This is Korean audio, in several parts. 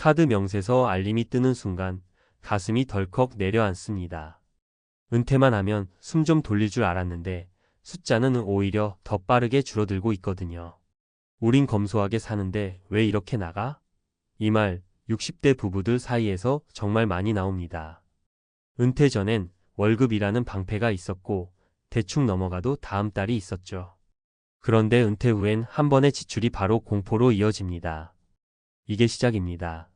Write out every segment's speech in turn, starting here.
카드 명세서 알림이 뜨는 순간 가슴이 덜컥 내려앉습니다. 은퇴만 하면 숨 좀 돌릴 줄 알았는데 숫자는 오히려 더 빠르게 줄어들고 있거든요. 우린 검소하게 사는데 왜 이렇게 나가? 이 말 60대 부부들 사이에서 정말 많이 나옵니다. 은퇴 전엔 월급이라는 방패가 있었고 대충 넘어가도 다음 달이 있었죠. 그런데 은퇴 후엔 한 번의 지출이 바로 공포로 이어집니다. 이게 시작입니다.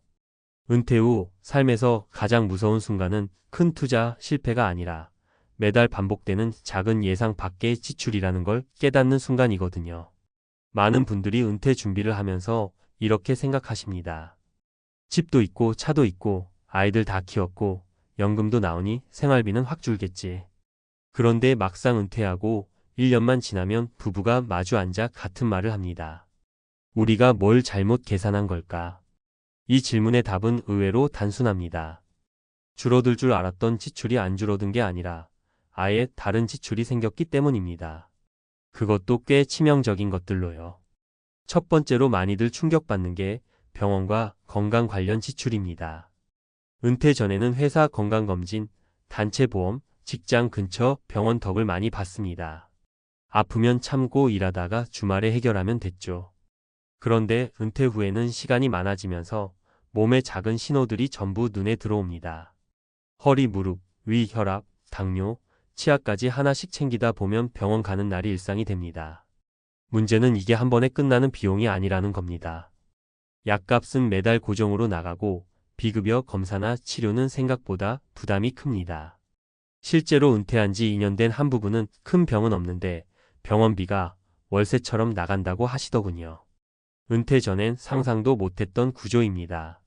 은퇴 후 삶에서 가장 무서운 순간은 큰 투자 실패가 아니라 매달 반복되는 작은 예상 밖의 지출이라는 걸 깨닫는 순간이거든요. 많은 분들이 은퇴 준비를 하면서 이렇게 생각하십니다. 집도 있고 차도 있고 아이들 다 키웠고 연금도 나오니 생활비는 확 줄겠지. 그런데 막상 은퇴하고 1년만 지나면 부부가 마주 앉아 같은 말을 합니다. 우리가 뭘 잘못 계산한 걸까? 이 질문의 답은 의외로 단순합니다. 줄어들 줄 알았던 지출이 안 줄어든 게 아니라 아예 다른 지출이 생겼기 때문입니다. 그것도 꽤 치명적인 것들로요. 첫 번째로 많이들 충격받는 게 병원과 건강 관련 지출입니다. 은퇴 전에는 회사 건강검진, 단체 보험, 직장 근처 병원 덕을 많이 봤습니다. 아프면 참고 일하다가 주말에 해결하면 됐죠. 그런데 은퇴 후에는 시간이 많아지면서 몸의 작은 신호들이 전부 눈에 들어옵니다. 허리, 무릎, 위, 혈압, 당뇨, 치아까지 하나씩 챙기다 보면 병원 가는 날이 일상이 됩니다. 문제는 이게 한 번에 끝나는 비용이 아니라는 겁니다. 약값은 매달 고정으로 나가고 비급여 검사나 치료는 생각보다 부담이 큽니다. 실제로 은퇴한 지 2년 된 한 부부는 큰 병은 없는데 병원비가 월세처럼 나간다고 하시더군요. 은퇴 전엔 상상도 못했던 구조입니다.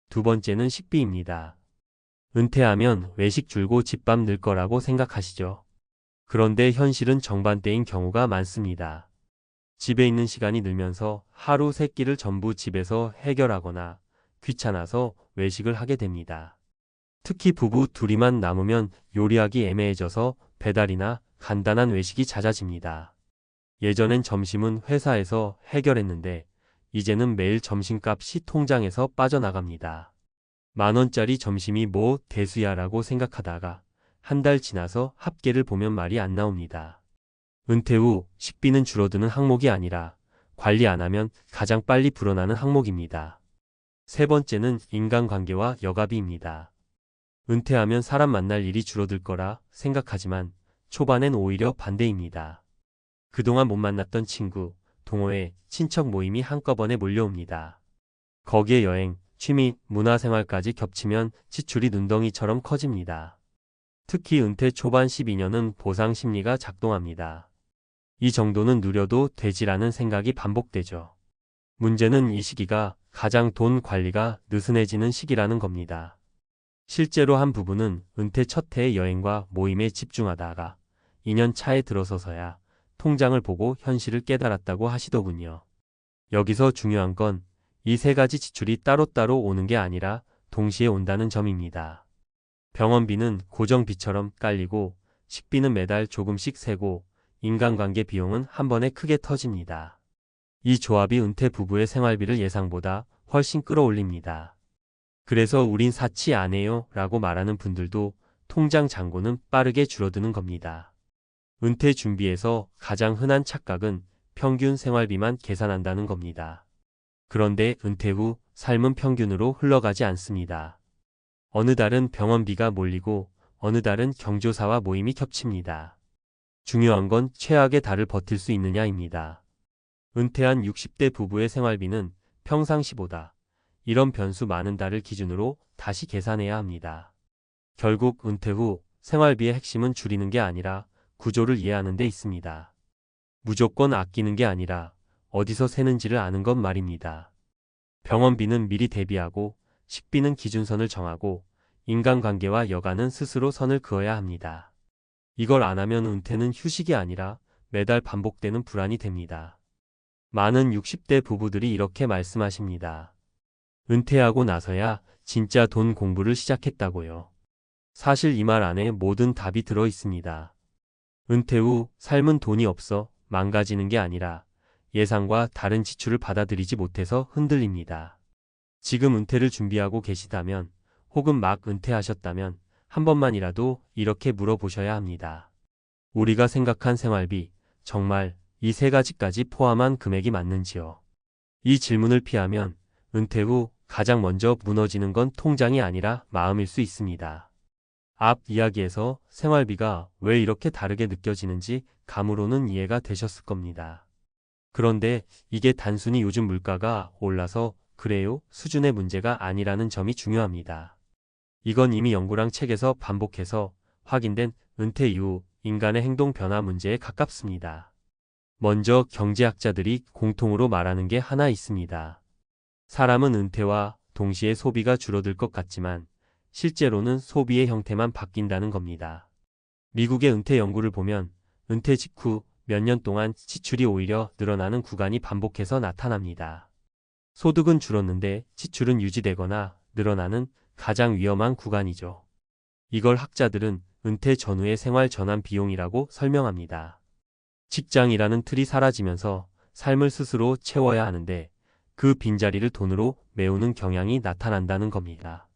두 번째는 식비입니다. 은퇴하면 외식 줄고 집밥 늘 거라고 생각하시죠? 그런데 현실은 정반대인 경우가 많습니다. 집에 있는 시간이 늘면서 하루 세 끼를 전부 집에서 해결하거나 귀찮아서 외식을 하게 됩니다. 특히 부부 둘이만 남으면 요리하기 애매해져서 배달이나 간단한 외식이 잦아집니다. 예전엔 점심은 회사에서 해결했는데 이제는 매일 점심값이 통장에서 빠져나갑니다. 10,000원짜리 점심이 뭐 대수야라고 생각하다가 한 달 지나서 합계를 보면 말이 안 나옵니다. 은퇴 후 식비는 줄어드는 항목이 아니라 관리 안 하면 가장 빨리 불어나는 항목입니다. 세 번째는 인간관계와 여가비입니다. 은퇴하면 사람 만날 일이 줄어들 거라 생각하지만 초반엔 오히려 반대입니다. 그동안 못 만났던 친구, 동호회, 친척 모임이 한꺼번에 몰려옵니다. 거기에 여행, 취미, 문화생활까지 겹치면 지출이 눈덩이처럼 커집니다. 특히 은퇴 초반 12년은 보상 심리가 작동합니다. 이 정도는 누려도 되지라는 생각이 반복되죠. 문제는 이 시기가 가장 돈 관리가 느슨해지는 시기라는 겁니다. 실제로 한 부부는 은퇴 첫 해의 여행과 모임에 집중하다가 2년 차에 들어서서야 통장을 보고 현실을 깨달았다고 하시더군요. 여기서 중요한 건 이 세 가지 지출이 따로따로 오는 게 아니라 동시에 온다는 점입니다. 병원비는 고정비처럼 깔리고 식비는 매달 조금씩 새고 인간관계 비용은 한 번에 크게 터집니다. 이 조합이 은퇴 부부의 생활비를 예상보다 훨씬 끌어올립니다. 그래서 우린 사치 안 해요 라고 말하는 분들도 통장 잔고는 빠르게 줄어드는 겁니다. 은퇴 준비에서 가장 흔한 착각은 평균 생활비만 계산한다는 겁니다. 그런데 은퇴 후 삶은 평균으로 흘러가지 않습니다. 어느 달은 병원비가 몰리고 어느 달은 경조사와 모임이 겹칩니다. 중요한 건 최악의 달을 버틸 수 있느냐입니다. 은퇴한 60대 부부의 생활비는 평상시보다 이런 변수 많은 달을 기준으로 다시 계산해야 합니다. 결국 은퇴 후 생활비의 핵심은 줄이는 게 아니라 구조를 이해하는 데 있습니다. 무조건 아끼는 게 아니라 어디서 새는지를 아는 것 말입니다. 병원비는 미리 대비하고 식비는 기준선을 정하고 인간관계와 여가는 스스로 선을 그어야 합니다. 이걸 안 하면 은퇴는 휴식이 아니라 매달 반복되는 불안이 됩니다. 많은 60대 부부들이 이렇게 말씀하십니다. 은퇴하고 나서야 진짜 돈 공부를 시작했다고요. 사실 이 말 안에 모든 답이 들어 있습니다. 은퇴 후 삶은 돈이 없어 망가지는 게 아니라 예상과 다른 지출을 받아들이지 못해서 흔들립니다. 지금 은퇴를 준비하고 계시다면 혹은 막 은퇴하셨다면 한 번만이라도 이렇게 물어보셔야 합니다. 우리가 생각한 생활비, 정말 이 세 가지까지 포함한 금액이 맞는지요? 이 질문을 피하면 은퇴 후 가장 먼저 무너지는 건 통장이 아니라 마음일 수 있습니다. 앞 이야기에서 생활비가 왜 이렇게 다르게 느껴지는지 감으로는 이해가 되셨을 겁니다. 그런데 이게 단순히 요즘 물가가 올라서 그래요 수준의 문제가 아니라는 점이 중요합니다. 이건 이미 연구랑 책에서 반복해서 확인된 은퇴 이후 인간의 행동 변화 문제에 가깝습니다. 먼저 경제학자들이 공통으로 말하는 게 하나 있습니다. 사람은 은퇴와 동시에 소비가 줄어들 것 같지만 실제로는 소비의 형태만 바뀐다는 겁니다. 미국의 은퇴 연구를 보면 은퇴 직후 몇 년 동안 지출이 오히려 늘어나는 구간이 반복해서 나타납니다. 소득은 줄었는데 지출은 유지되거나 늘어나는 가장 위험한 구간이죠. 이걸 학자들은 은퇴 전후의 생활 전환 비용이라고 설명합니다. 직장이라는 틀이 사라지면서 삶을 스스로 채워야 하는데 그 빈자리를 돈으로 메우는 경향이 나타난다는 겁니다.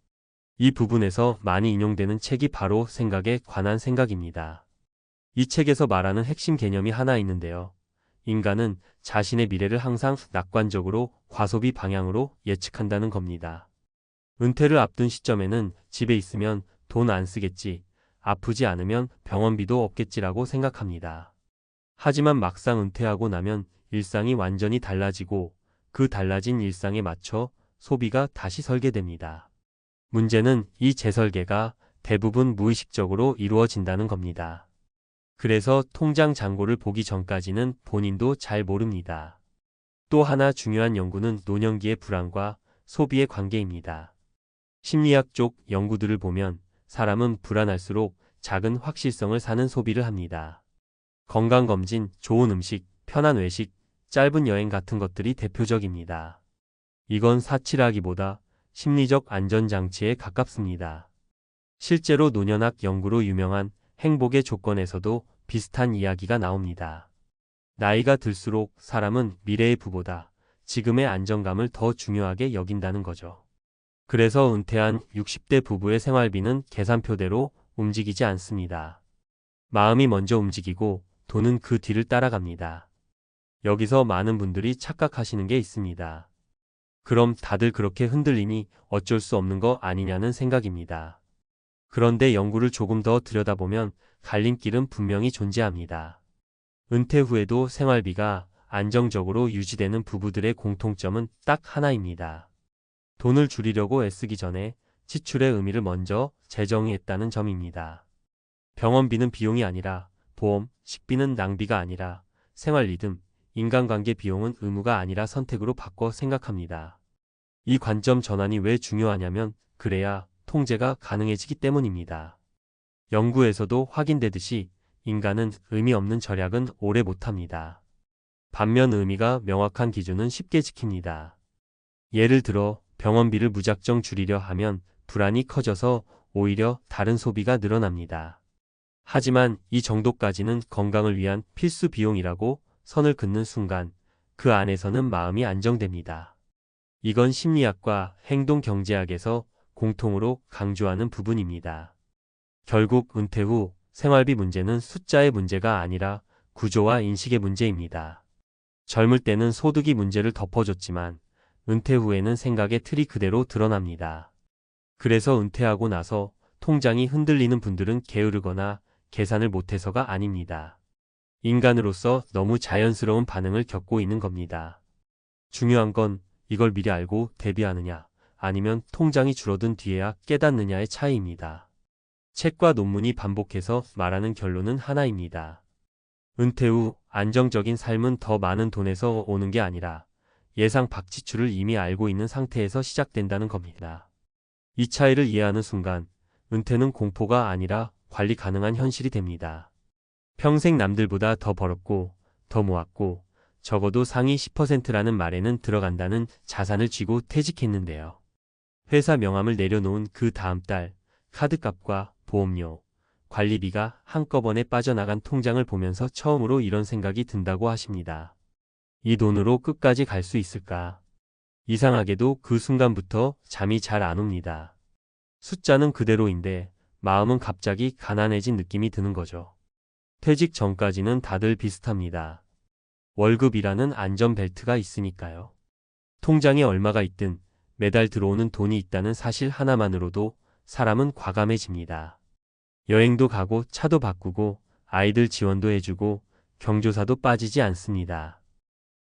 이 부분에서 많이 인용되는 책이 바로 생각에 관한 생각입니다. 이 책에서 말하는 핵심 개념이 하나 있는데요. 인간은 자신의 미래를 항상 낙관적으로 과소비 방향으로 예측한다는 겁니다. 은퇴를 앞둔 시점에는 집에 있으면 돈 안 쓰겠지, 아프지 않으면 병원비도 없겠지라고 생각합니다. 하지만 막상 은퇴하고 나면 일상이 완전히 달라지고 그 달라진 일상에 맞춰 소비가 다시 설계됩니다. 문제는 이 재설계가 대부분 무의식적으로 이루어진다는 겁니다. 그래서 통장 잔고를 보기 전까지는 본인도 잘 모릅니다. 또 하나 중요한 연구는 노년기의 불안과 소비의 관계입니다. 심리학 쪽 연구들을 보면 사람은 불안할수록 작은 확실성을 사는 소비를 합니다. 건강검진, 좋은 음식, 편한 외식, 짧은 여행 같은 것들이 대표적입니다. 이건 사치라기보다 심리적 안전장치에 가깝습니다. 실제로 노년학 연구로 유명한 행복의 조건에서도 비슷한 이야기가 나옵니다. 나이가 들수록 사람은 미래의 부보다 지금의 안정감을 더 중요하게 여긴다는 거죠. 그래서 은퇴한 60대 부부의 생활비는 계산표대로 움직이지 않습니다. 마음이 먼저 움직이고 돈은 그 뒤를 따라갑니다. 여기서 많은 분들이 착각하시는 게 있습니다. 그럼 다들 그렇게 흔들리니 어쩔 수 없는 거 아니냐는 생각입니다. 그런데 연구를 조금 더 들여다보면 갈림길은 분명히 존재합니다. 은퇴 후에도 생활비가 안정적으로 유지되는 부부들의 공통점은 딱 하나입니다. 돈을 줄이려고 애쓰기 전에 지출의 의미를 먼저 재정의했다는 점입니다. 병원비는 비용이 아니라 보험, 식비는 낭비가 아니라 생활 리듬, 인간관계 비용은 의무가 아니라 선택으로 바꿔 생각합니다. 이 관점 전환이 왜 중요하냐면 그래야 통제가 가능해지기 때문입니다. 연구에서도 확인되듯이 인간은 의미 없는 절약은 오래 못합니다. 반면 의미가 명확한 기준은 쉽게 지킵니다. 예를 들어 병원비를 무작정 줄이려 하면 불안이 커져서 오히려 다른 소비가 늘어납니다. 하지만 이 정도까지는 건강을 위한 필수 비용이라고 선을 긋는 순간 그 안에서는 마음이 안정됩니다. 이건 심리학과 행동경제학에서 공통으로 강조하는 부분입니다. 결국 은퇴 후 생활비 문제는 숫자의 문제가 아니라 구조와 인식의 문제입니다. 젊을 때는 소득이 문제를 덮어줬지만 은퇴 후에는 생각의 틀이 그대로 드러납니다. 그래서 은퇴하고 나서 통장이 흔들리는 분들은 게으르거나 계산을 못해서가 아닙니다. 인간으로서 너무 자연스러운 반응을 겪고 있는 겁니다. 중요한 건 이걸 미리 알고 대비하느냐, 아니면 통장이 줄어든 뒤에야 깨닫느냐의 차이입니다. 책과 논문이 반복해서 말하는 결론은 하나입니다. 은퇴 후 안정적인 삶은 더 많은 돈에서 오는 게 아니라 예상 밖 지출을 이미 알고 있는 상태에서 시작된다는 겁니다. 이 차이를 이해하는 순간 은퇴는 공포가 아니라 관리 가능한 현실이 됩니다. 평생 남들보다 더 벌었고 더 모았고 적어도 상위 10%라는 말에는 들어간다는 자산을 쥐고 퇴직했는데요. 회사 명함을 내려놓은 그 다음 달 카드값과 보험료, 관리비가 한꺼번에 빠져나간 통장을 보면서 처음으로 이런 생각이 든다고 하십니다. 이 돈으로 끝까지 갈 수 있을까? 이상하게도 그 순간부터 잠이 잘 안 옵니다. 숫자는 그대로인데 마음은 갑자기 가난해진 느낌이 드는 거죠. 퇴직 전까지는 다들 비슷합니다. 월급이라는 안전벨트가 있으니까요. 통장에 얼마가 있든 매달 들어오는 돈이 있다는 사실 하나만으로도 사람은 과감해집니다. 여행도 가고 차도 바꾸고 아이들 지원도 해주고 경조사도 빠지지 않습니다.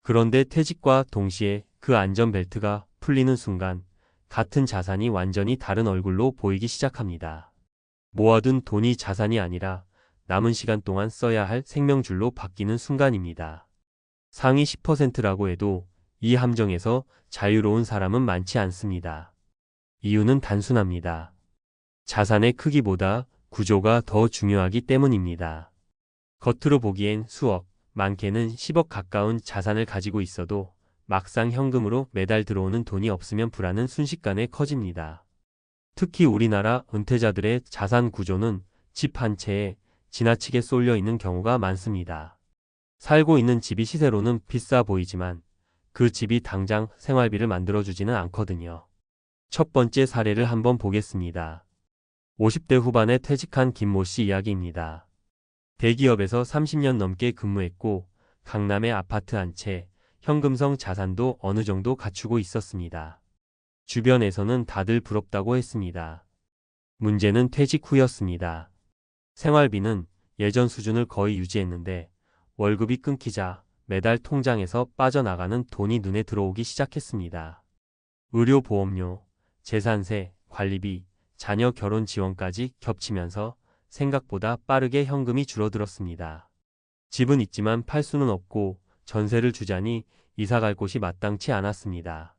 그런데 퇴직과 동시에 그 안전벨트가 풀리는 순간 같은 자산이 완전히 다른 얼굴로 보이기 시작합니다. 모아둔 돈이 자산이 아니라 남은 시간 동안 써야 할 생명줄로 바뀌는 순간입니다. 상위 10%라고 해도 이 함정에서 자유로운 사람은 많지 않습니다. 이유는 단순합니다. 자산의 크기보다 구조가 더 중요하기 때문입니다. 겉으로 보기엔 수억, 많게는 10억 가까운 자산을 가지고 있어도 막상 현금으로 매달 들어오는 돈이 없으면 불안은 순식간에 커집니다. 특히 우리나라 은퇴자들의 자산 구조는 집 한 채에 지나치게 쏠려 있는 경우가 많습니다. 살고 있는 집이 시세로는 비싸 보이지만 그 집이 당장 생활비를 만들어주지는 않거든요. 첫 번째 사례를 한번 보겠습니다. 50대 후반에 퇴직한 김모 씨 이야기입니다. 대기업에서 30년 넘게 근무했고 강남에 아파트 한 채, 현금성 자산도 어느 정도 갖추고 있었습니다. 주변에서는 다들 부럽다고 했습니다. 문제는 퇴직 후였습니다. 생활비는 예전 수준을 거의 유지했는데 월급이 끊기자 매달 통장에서 빠져나가는 돈이 눈에 들어오기 시작했습니다. 의료 보험료, 재산세, 관리비, 자녀 결혼 지원까지 겹치면서 생각보다 빠르게 현금이 줄어들었습니다. 집은 있지만 팔 수는 없고 전세를 주자니 이사 갈 곳이 마땅치 않았습니다.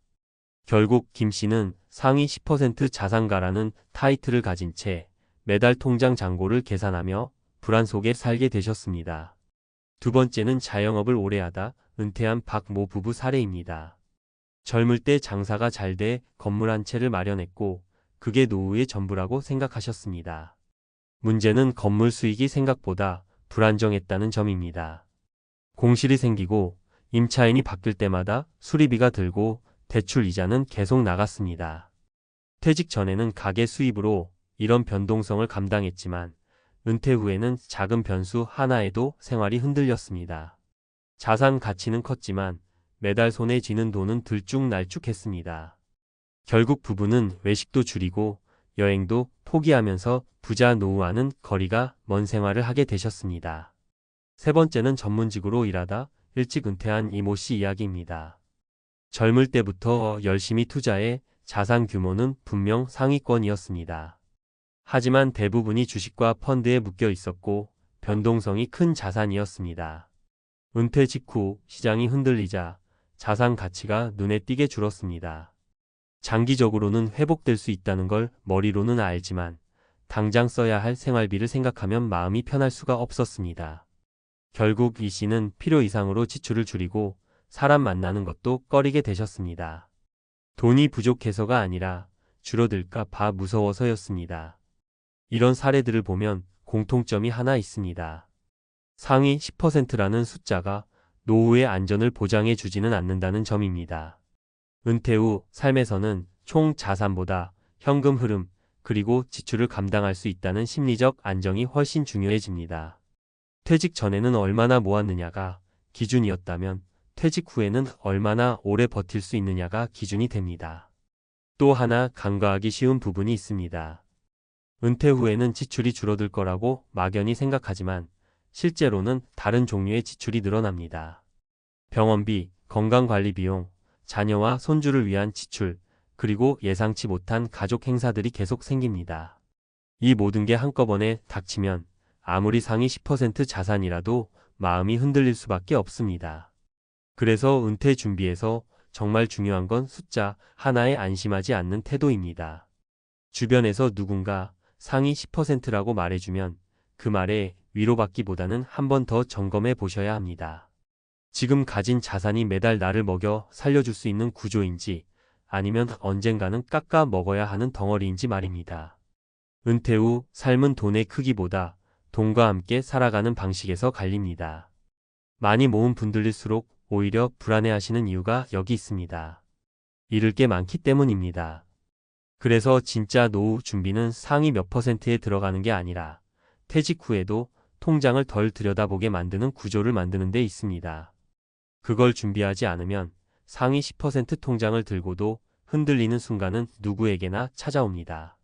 결국 김 씨는 상위 10% 자산가라는 타이틀을 가진 채 매달 통장 잔고를 계산하며 불안 속에 살게 되셨습니다. 두 번째는 자영업을 오래 하다 은퇴한 박모 부부 사례입니다. 젊을 때 장사가 잘 돼 건물 한 채를 마련했고 그게 노후의 전부라고 생각하셨습니다. 문제는 건물 수익이 생각보다 불안정했다는 점입니다. 공실이 생기고 임차인이 바뀔 때마다 수리비가 들고 대출 이자는 계속 나갔습니다. 퇴직 전에는 가계 수입으로 이런 변동성을 감당했지만 은퇴 후에는 작은 변수 하나에도 생활이 흔들렸습니다. 자산 가치는 컸지만 매달 손에 쥐는 돈은 들쭉날쭉했습니다. 결국 부부는 외식도 줄이고 여행도 포기하면서 부자 노후와는 거리가 먼 생활을 하게 되셨습니다. 세 번째는 전문직으로 일하다 일찍 은퇴한 이모 씨 이야기입니다. 젊을 때부터 열심히 투자해 자산 규모는 분명 상위권이었습니다. 하지만 대부분이 주식과 펀드에 묶여 있었고 변동성이 큰 자산이었습니다. 은퇴 직후 시장이 흔들리자 자산 가치가 눈에 띄게 줄었습니다. 장기적으로는 회복될 수 있다는 걸 머리로는 알지만 당장 써야 할 생활비를 생각하면 마음이 편할 수가 없었습니다. 결국 이 씨는 필요 이상으로 지출을 줄이고 사람 만나는 것도 꺼리게 되셨습니다. 돈이 부족해서가 아니라 줄어들까 봐 무서워서였습니다. 이런 사례들을 보면 공통점이 하나 있습니다. 상위 10%라는 숫자가 노후의 안전을 보장해 주지는 않는다는 점입니다. 은퇴 후 삶에서는 총 자산보다 현금 흐름 그리고 지출을 감당할 수 있다는 심리적 안정이 훨씬 중요해집니다. 퇴직 전에는 얼마나 모았느냐가 기준이었다면 퇴직 후에는 얼마나 오래 버틸 수 있느냐가 기준이 됩니다. 또 하나 간과하기 쉬운 부분이 있습니다. 은퇴 후에는 지출이 줄어들 거라고 막연히 생각하지만 실제로는 다른 종류의 지출이 늘어납니다. 병원비, 건강관리 비용, 자녀와 손주를 위한 지출, 그리고 예상치 못한 가족 행사들이 계속 생깁니다. 이 모든 게 한꺼번에 닥치면 아무리 상위 10% 자산이라도 마음이 흔들릴 수밖에 없습니다. 그래서 은퇴 준비에서 정말 중요한 건 숫자 하나에 안심하지 않는 태도입니다. 주변에서 누군가 상위 10%라고 말해주면 그 말에 위로받기보다는 한 번 더 점검해 보셔야 합니다. 지금 가진 자산이 매달 나를 먹여 살려줄 수 있는 구조인지 아니면 언젠가는 깎아 먹어야 하는 덩어리인지 말입니다. 은퇴 후 삶은 돈의 크기보다 돈과 함께 살아가는 방식에서 갈립니다. 많이 모은 분들일수록 오히려 불안해하시는 이유가 여기 있습니다. 잃을 게 많기 때문입니다. 그래서 진짜 노후 준비는 상위 몇 %에 들어가는 게 아니라 퇴직 후에도 통장을 덜 들여다보게 만드는 구조를 만드는 데 있습니다. 그걸 준비하지 않으면 상위 10% 통장을 들고도 흔들리는 순간은 누구에게나 찾아옵니다.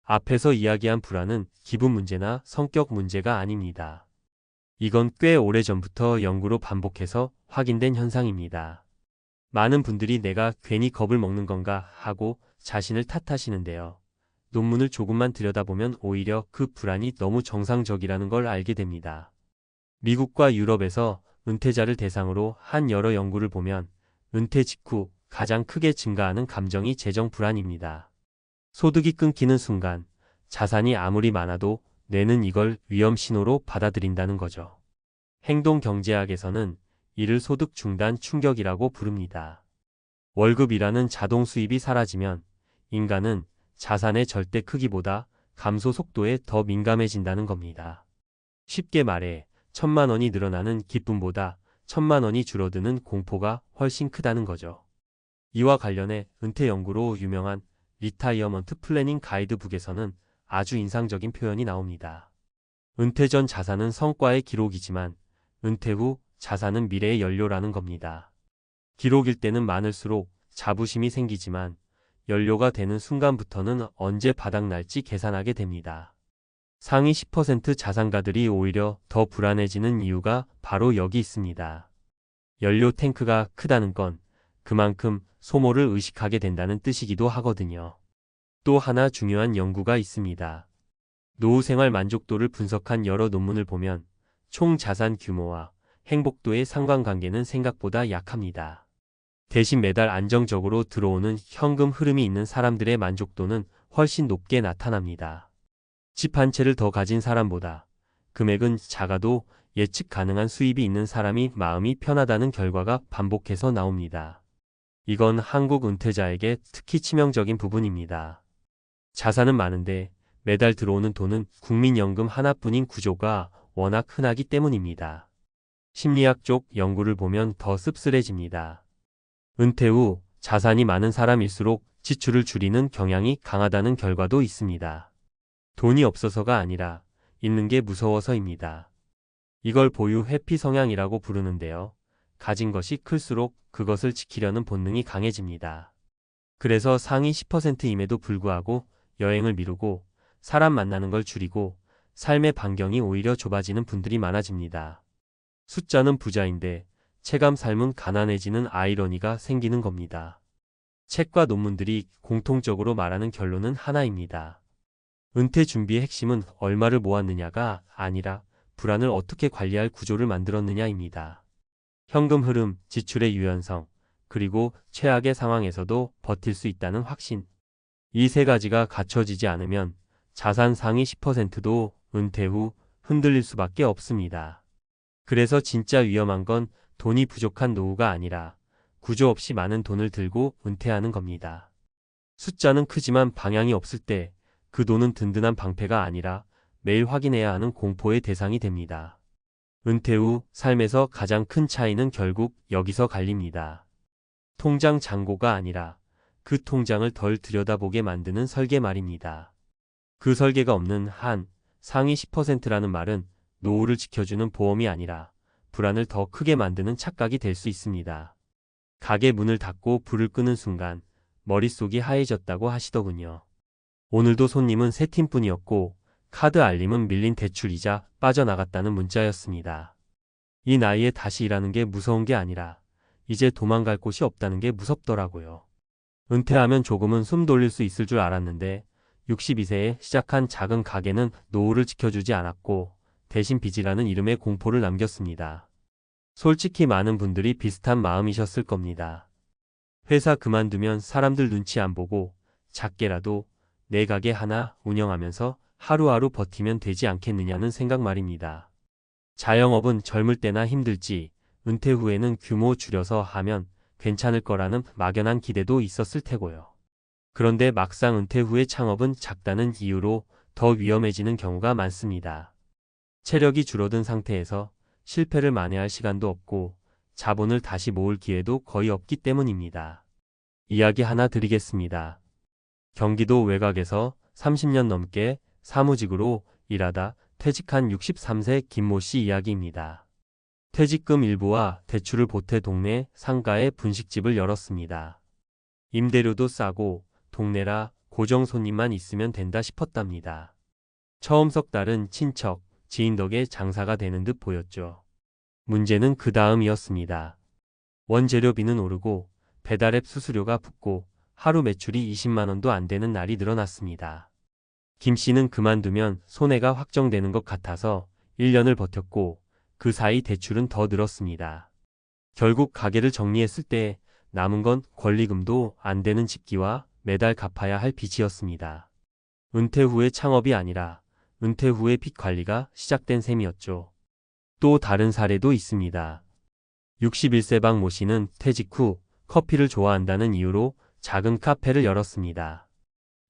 앞에서 이야기한 불안은 기분 문제나 성격 문제가 아닙니다. 이건 꽤 오래전부터 연구로 반복해서 확인된 현상입니다. 많은 분들이 내가 괜히 겁을 먹는 건가 하고 자신을 탓하시는데요. 논문을 조금만 들여다보면 오히려 그 불안이 너무 정상적이라는 걸 알게 됩니다. 미국과 유럽에서 은퇴자를 대상으로 한 여러 연구를 보면 은퇴 직후 가장 크게 증가하는 감정이 재정 불안입니다. 소득이 끊기는 순간 자산이 아무리 많아도 뇌는 이걸 위험 신호로 받아들인다는 거죠. 행동경제학에서는 이를 소득 중단 충격이라고 부릅니다. 월급이라는 자동 수입이 사라지면 인간은 자산의 절대 크기보다 감소 속도에 더 민감해진다는 겁니다. 쉽게 말해 1,000만 원이 늘어나는 기쁨보다 1,000만 원이 줄어드는 공포가 훨씬 크다는 거죠. 이와 관련해 은퇴 연구로 유명한 리타이어먼트 플래닝 가이드북에서는 아주 인상적인 표현이 나옵니다. 은퇴 전 자산은 성과의 기록이지만 은퇴 후 자산은 미래의 연료라는 겁니다. 기록일 때는 많을수록 자부심이 생기지만 연료가 되는 순간부터는 언제 바닥날지 계산하게 됩니다. 상위 10% 자산가들이 오히려 더 불안해지는 이유가 바로 여기 있습니다. 연료 탱크가 크다는 건 그만큼 소모를 의식하게 된다는 뜻이기도 하거든요. 또 하나 중요한 연구가 있습니다. 노후 생활 만족도를 분석한 여러 논문을 보면 총 자산 규모와 행복도의 상관관계는 생각보다 약합니다. 대신 매달 안정적으로 들어오는 현금 흐름이 있는 사람들의 만족도는 훨씬 높게 나타납니다. 집 한 채를 더 가진 사람보다 금액은 작아도 예측 가능한 수입이 있는 사람이 마음이 편하다는 결과가 반복해서 나옵니다. 이건 한국 은퇴자에게 특히 치명적인 부분입니다. 자산은 많은데 매달 들어오는 돈은 국민연금 하나뿐인 구조가 워낙 흔하기 때문입니다. 심리학 쪽 연구를 보면 더 씁쓸해집니다. 은퇴 후 자산이 많은 사람일수록 지출을 줄이는 경향이 강하다는 결과도 있습니다. 돈이 없어서가 아니라 있는 게 무서워서입니다. 이걸 보유 회피 성향이라고 부르는데요. 가진 것이 클수록 그것을 지키려는 본능이 강해집니다. 그래서 상위 10%임에도 불구하고 여행을 미루고 사람 만나는 걸 줄이고 삶의 반경이 오히려 좁아지는 분들이 많아집니다. 숫자는 부자인데 체감 삶은 가난해지는 아이러니가 생기는 겁니다. 책과 논문들이 공통적으로 말하는 결론은 하나입니다. 은퇴 준비의 핵심은 얼마를 모았느냐가 아니라 불안을 어떻게 관리할 구조를 만들었느냐입니다. 현금 흐름, 지출의 유연성, 그리고 최악의 상황에서도 버틸 수 있다는 확신. 이 세 가지가 갖춰지지 않으면 자산 상위 10%도 은퇴 후 흔들릴 수밖에 없습니다. 그래서 진짜 위험한 건 돈이 부족한 노후가 아니라 구조 없이 많은 돈을 들고 은퇴하는 겁니다. 숫자는 크지만 방향이 없을 때 그 돈은 든든한 방패가 아니라 매일 확인해야 하는 공포의 대상이 됩니다. 은퇴 후 삶에서 가장 큰 차이는 결국 여기서 갈립니다. 통장 잔고가 아니라 그 통장을 덜 들여다보게 만드는 설계 말입니다. 그 설계가 없는 한 상위 10%라는 말은 노후를 지켜주는 보험이 아니라 불안을 더 크게 만드는 착각이 될 수 있습니다. 가게 문을 닫고 불을 끄는 순간 머릿속이 하얘졌다고 하시더군요. 오늘도 손님은 3팀뿐이었고 카드 알림은 밀린 대출이자 빠져나갔다는 문자였습니다. 이 나이에 다시 일하는 게 무서운 게 아니라 이제 도망갈 곳이 없다는 게 무섭더라고요. 은퇴하면 조금은 숨 돌릴 수 있을 줄 알았는데 62세에 시작한 작은 가게는 노후를 지켜주지 않았고 대신 빚이라는 이름의 공포를 남겼습니다. 솔직히 많은 분들이 비슷한 마음이셨을 겁니다. 회사 그만두면 사람들 눈치 안 보고 작게라도 내 가게 하나 운영하면서 하루하루 버티면 되지 않겠느냐는 생각 말입니다. 자영업은 젊을 때나 힘들지 은퇴 후에는 규모 줄여서 하면 괜찮을 거라는 막연한 기대도 있었을 테고요. 그런데 막상 은퇴 후의 창업은 작다는 이유로 더 위험해지는 경우가 많습니다. 체력이 줄어든 상태에서 실패를 만회할 시간도 없고 자본을 다시 모을 기회도 거의 없기 때문입니다. 이야기 하나 드리겠습니다. 경기도 외곽에서 30년 넘게 사무직으로 일하다 퇴직한 63세 김모 씨 이야기입니다. 퇴직금 일부와 대출을 보태 동네 상가에 분식집을 열었습니다. 임대료도 싸고 동네라 고정 손님만 있으면 된다 싶었답니다. 처음 석 달은 친척, 지인 덕에 장사가 되는 듯 보였죠. 문제는 그 다음이었습니다. 원재료비는 오르고 배달앱 수수료가 붙고 하루 매출이 20만 원도 안 되는 날이 늘어났습니다. 김 씨는 그만두면 손해가 확정되는 것 같아서 1년을 버텼고 그 사이 대출은 더 늘었습니다. 결국 가게를 정리했을 때 남은 건 권리금도 안 되는 집기와 매달 갚아야 할 빚이었습니다. 은퇴 후의 창업이 아니라 은퇴 후의 빚 관리가 시작된 셈이었죠. 또 다른 사례도 있습니다. 61세 박 모 씨는 퇴직 후 커피를 좋아한다는 이유로 작은 카페를 열었습니다.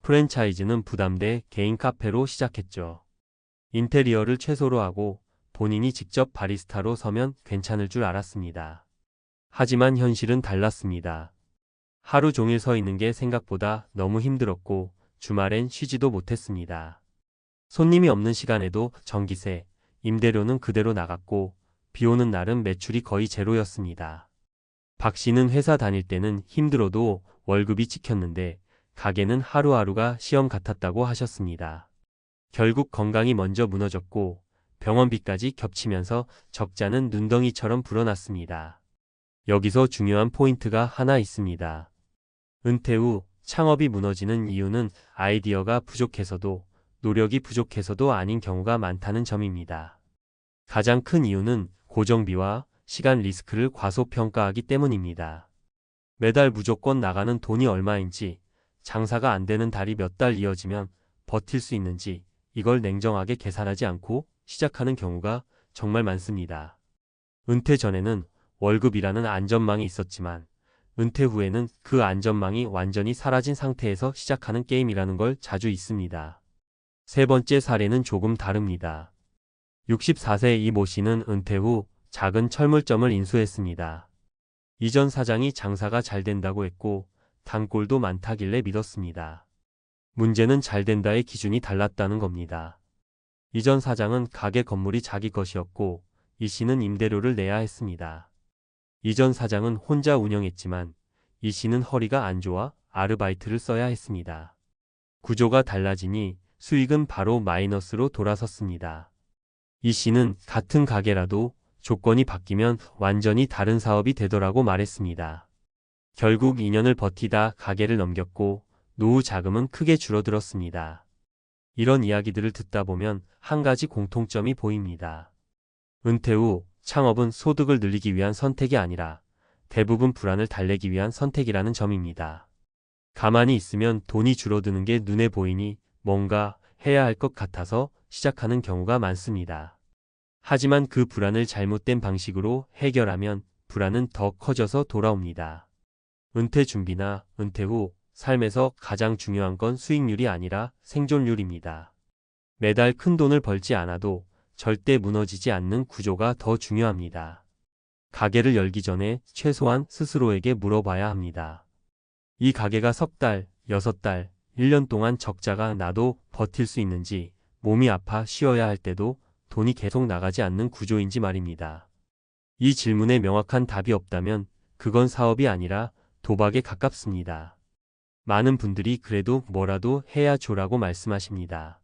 프랜차이즈는 부담돼 개인 카페로 시작했죠. 인테리어를 최소로 하고 본인이 직접 바리스타로 서면 괜찮을 줄 알았습니다. 하지만 현실은 달랐습니다. 하루 종일 서 있는 게 생각보다 너무 힘들었고 주말엔 쉬지도 못했습니다. 손님이 없는 시간에도 전기세, 임대료는 그대로 나갔고 비 오는 날은 매출이 거의 제로였습니다. 박 씨는 회사 다닐 때는 힘들어도 월급이 찍혔는데 가게는 하루하루가 시험 같았다고 하셨습니다. 결국 건강이 먼저 무너졌고 병원비까지 겹치면서 적자는 눈덩이처럼 불어났습니다. 여기서 중요한 포인트가 하나 있습니다. 은퇴 후 창업이 무너지는 이유는 아이디어가 부족해서도 노력이 부족해서도 아닌 경우가 많다는 점입니다. 가장 큰 이유는 고정비와 시간 리스크를 과소평가하기 때문입니다. 매달 무조건 나가는 돈이 얼마인지, 장사가 안 되는 달이 몇 달 이어지면 버틸 수 있는지 이걸 냉정하게 계산하지 않고 시작하는 경우가 정말 많습니다. 은퇴 전에는 월급이라는 안전망이 있었지만 은퇴 후에는 그 안전망이 완전히 사라진 상태에서 시작하는 게임이라는 걸 자주 있습니다. 세 번째 사례는 조금 다릅니다. 64세 이 모 씨는 은퇴 후 작은 철물점을 인수했습니다. 이전 사장이 장사가 잘 된다고 했고 단골도 많다길래 믿었습니다. 문제는 잘 된다의 기준이 달랐다는 겁니다. 이전 사장은 가게 건물이 자기 것이었고 이 씨는 임대료를 내야 했습니다. 이전 사장은 혼자 운영했지만 이 씨는 허리가 안 좋아 아르바이트를 써야 했습니다. 구조가 달라지니 수익은 바로 마이너스로 돌아섰습니다. 이 씨는 같은 가게라도 조건이 바뀌면 완전히 다른 사업이 되더라고 말했습니다. 결국 2년을 버티다 가게를 넘겼고 노후 자금은 크게 줄어들었습니다. 이런 이야기들을 듣다 보면 한 가지 공통점이 보입니다. 은퇴 후 창업은 소득을 늘리기 위한 선택이 아니라 대부분 불안을 달래기 위한 선택이라는 점입니다. 가만히 있으면 돈이 줄어드는 게 눈에 보이니 뭔가 해야 할 것 같아서 시작하는 경우가 많습니다. 하지만 그 불안을 잘못된 방식으로 해결하면 불안은 더 커져서 돌아옵니다. 은퇴 준비나 은퇴 후 삶에서 가장 중요한 건 수익률이 아니라 생존율입니다. 매달 큰 돈을 벌지 않아도 절대 무너지지 않는 구조가 더 중요합니다. 가게를 열기 전에 최소한 스스로에게 물어봐야 합니다. 이 가게가 석 달, 6달, 1년 동안 적자가 나도 버틸 수 있는지, 몸이 아파 쉬어야 할 때도 돈이 계속 나가지 않는 구조인지 말입니다. 이 질문에 명확한 답이 없다면 그건 사업이 아니라 도박에 가깝습니다. 많은 분들이 그래도 뭐라도 해야 줘라고 말씀하십니다.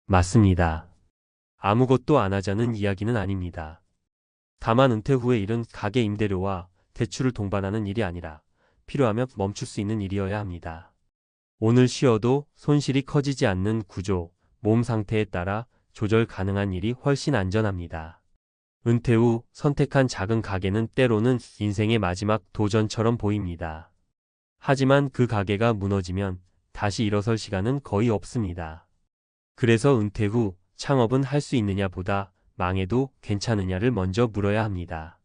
맞습니다. 아무것도 안 하자는 이야기는 아닙니다. 다만 은퇴 후의 일은 가게 임대료와 대출을 동반하는 일이 아니라 필요하면 멈출 수 있는 일이어야 합니다. 오늘 쉬어도 손실이 커지지 않는 구조, 몸 상태에 따라 조절 가능한 일이 훨씬 안전합니다. 은퇴 후 선택한 작은 가게는 때로는 인생의 마지막 도전처럼 보입니다. 하지만 그 가게가 무너지면 다시 일어설 시간은 거의 없습니다. 그래서 은퇴 후 창업은 할 수 있느냐 보다 망해도 괜찮으냐를 먼저 물어야 합니다.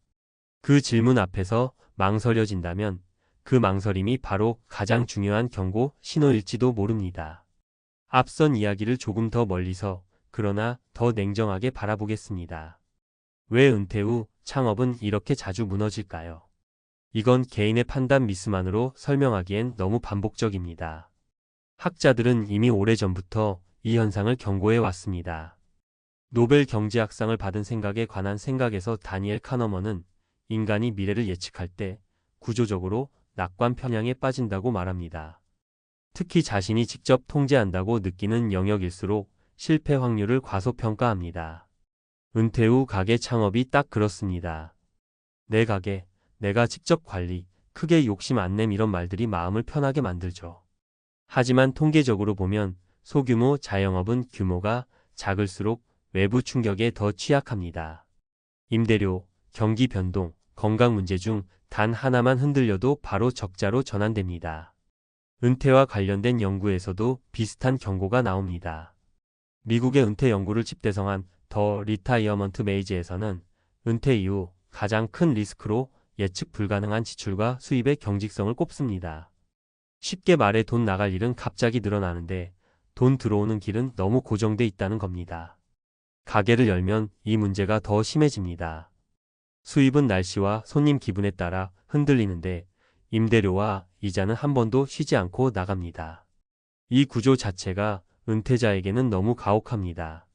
그 질문 앞에서 망설여진다면 그 망설임이 바로 가장 중요한 경고 신호일지도 모릅니다. 앞선 이야기를 조금 더 멀리서 그러나 더 냉정하게 바라보겠습니다. 왜 은퇴 후 창업은 이렇게 자주 무너질까요? 이건 개인의 판단 미스만으로 설명하기엔 너무 반복적입니다. 학자들은 이미 오래전부터 이 현상을 경고해 왔습니다. 노벨 경제학상을 받은 생각에 관한 생각에서 다니엘 카너먼은 인간이 미래를 예측할 때 구조적으로 낙관 편향에 빠진다고 말합니다. 특히 자신이 직접 통제한다고 느끼는 영역일수록 실패 확률을 과소평가합니다. 은퇴 후 가게 창업이 딱 그렇습니다. 내 가게, 내가 직접 관리, 크게 욕심 안 냄 이런 말들이 마음을 편하게 만들죠. 하지만 통계적으로 보면 소규모 자영업은 규모가 작을수록 외부 충격에 더 취약합니다. 임대료, 경기 변동, 건강 문제 중 단 하나만 흔들려도 바로 적자로 전환됩니다. 은퇴와 관련된 연구에서도 비슷한 경고가 나옵니다. 미국의 은퇴 연구를 집대성한 더 리타이어먼트 메이즈에서는 은퇴 이후 가장 큰 리스크로 예측 불가능한 지출과 수입의 경직성을 꼽습니다. 쉽게 말해 돈 나갈 일은 갑자기 늘어나는데 돈 들어오는 길은 너무 고정돼 있다는 겁니다. 가게를 열면 이 문제가 더 심해집니다. 수입은 날씨와 손님 기분에 따라 흔들리는데 임대료와 이자는 한 번도 쉬지 않고 나갑니다. 이 구조 자체가 은퇴자에게는 너무 가혹합니다.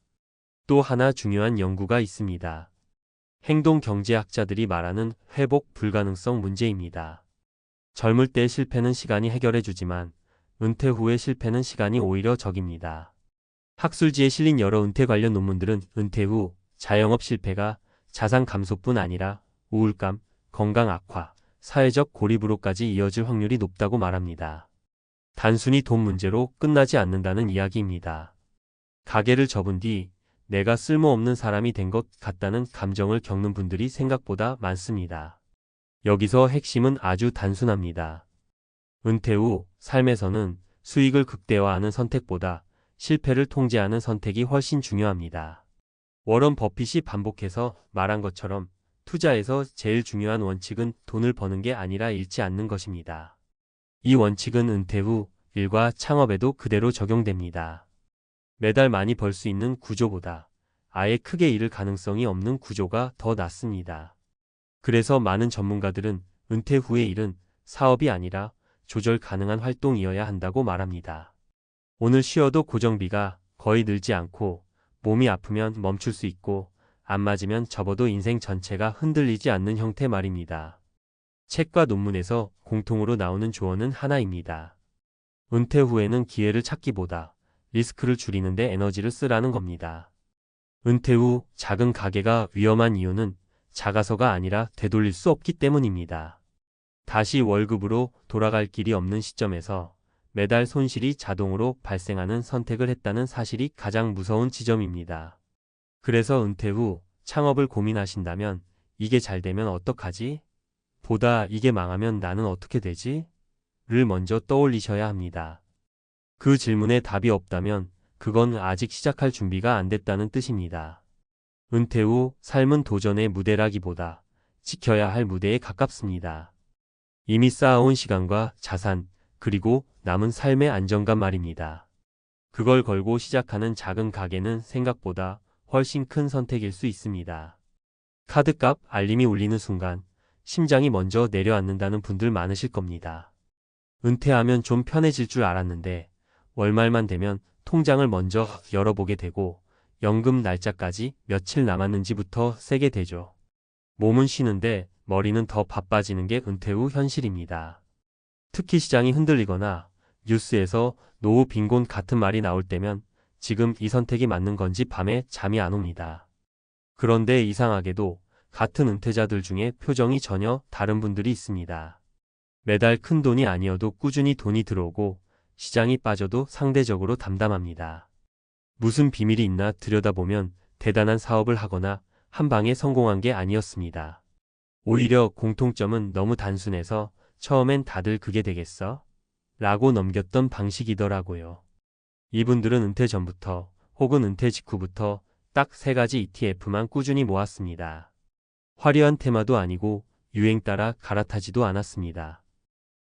또 하나 중요한 연구가 있습니다. 행동경제학자들이 말하는 회복 불가능성 문제입니다. 젊을 때 실패는 시간이 해결해주지만 은퇴 후의 실패는 시간이 오히려 적입니다. 학술지에 실린 여러 은퇴 관련 논문들은 은퇴 후 자영업 실패가 자산 감소뿐 아니라 우울감, 건강 악화, 사회적 고립으로까지 이어질 확률이 높다고 말합니다. 단순히 돈 문제로 끝나지 않는다는 이야기입니다. 가게를 접은 뒤 내가 쓸모없는 사람이 된 것 같다는 감정을 겪는 분들이 생각보다 많습니다. 여기서 핵심은 아주 단순합니다. 은퇴 후 삶에서는 수익을 극대화하는 선택보다 실패를 통제하는 선택이 훨씬 중요합니다. 워런 버핏이 반복해서 말한 것처럼 투자에서 제일 중요한 원칙은 돈을 버는 게 아니라 잃지 않는 것입니다. 이 원칙은 은퇴 후 일과 창업에도 그대로 적용됩니다. 매달 많이 벌 수 있는 구조보다 아예 크게 잃을 가능성이 없는 구조가 더 낫습니다. 그래서 많은 전문가들은 은퇴 후의 일은 사업이 아니라 조절 가능한 활동이어야 한다고 말합니다. 오늘 쉬어도 고정비가 거의 늘지 않고 몸이 아프면 멈출 수 있고 안 맞으면 접어도 인생 전체가 흔들리지 않는 형태 말입니다. 책과 논문에서 공통으로 나오는 조언은 하나입니다. 은퇴 후에는 기회를 찾기보다 리스크를 줄이는데 에너지를 쓰라는 겁니다. 은퇴 후 작은 가게가 위험한 이유는 작아서가 아니라 되돌릴 수 없기 때문입니다. 다시 월급으로 돌아갈 길이 없는 시점에서 매달 손실이 자동으로 발생하는 선택을 했다는 사실이 가장 무서운 지점입니다. 그래서 은퇴 후 창업을 고민하신다면 이게 잘 되면 어떡하지? 보다 이게 망하면 나는 어떻게 되지? 를 먼저 떠올리셔야 합니다. 그 질문에 답이 없다면 그건 아직 시작할 준비가 안 됐다는 뜻입니다. 은퇴 후 삶은 도전의 무대라기보다 지켜야 할 무대에 가깝습니다. 이미 쌓아온 시간과 자산, 그리고 남은 삶의 안정감 말입니다. 그걸 걸고 시작하는 작은 가게는 생각보다 훨씬 큰 선택일 수 있습니다. 카드값 알림이 울리는 순간 심장이 먼저 내려앉는다는 분들 많으실 겁니다. 은퇴하면 좀 편해질 줄 알았는데 월말만 되면 통장을 먼저 열어보게 되고 연금 날짜까지 며칠 남았는지부터 세게 되죠. 몸은 쉬는데 머리는 더 바빠지는 게 은퇴 후 현실입니다. 특히 시장이 흔들리거나 뉴스에서 노후 빈곤 같은 말이 나올 때면 지금 이 선택이 맞는 건지 밤에 잠이 안 옵니다. 그런데 이상하게도 같은 은퇴자들 중에 표정이 전혀 다른 분들이 있습니다. 매달 큰 돈이 아니어도 꾸준히 돈이 들어오고 시장이 빠져도 상대적으로 담담합니다. 무슨 비밀이 있나 들여다보면 대단한 사업을 하거나 한 방에 성공한 게 아니었습니다. 오히려 공통점은 너무 단순해서 처음엔 다들 그게 되겠어? 라고 넘겼던 방식이더라고요. 이분들은 은퇴 전부터 혹은 은퇴 직후부터 딱 3가지 ETF만 꾸준히 모았습니다. 화려한 테마도 아니고 유행 따라 갈아타지도 않았습니다.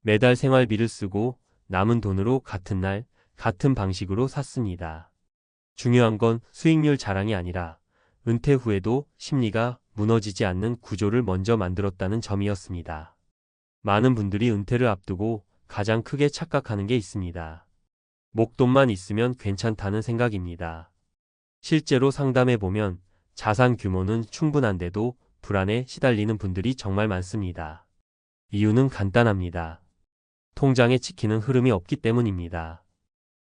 매달 생활비를 쓰고 남은 돈으로 같은 날, 같은 방식으로 샀습니다. 중요한 건 수익률 자랑이 아니라 은퇴 후에도 심리가 무너지지 않는 구조를 먼저 만들었다는 점이었습니다. 많은 분들이 은퇴를 앞두고 가장 크게 착각하는 게 있습니다. 목돈만 있으면 괜찮다는 생각입니다. 실제로 상담해 보면 자산 규모는 충분한데도 불안에 시달리는 분들이 정말 많습니다. 이유는 간단합니다. 통장에 찍히는 흐름이 없기 때문입니다.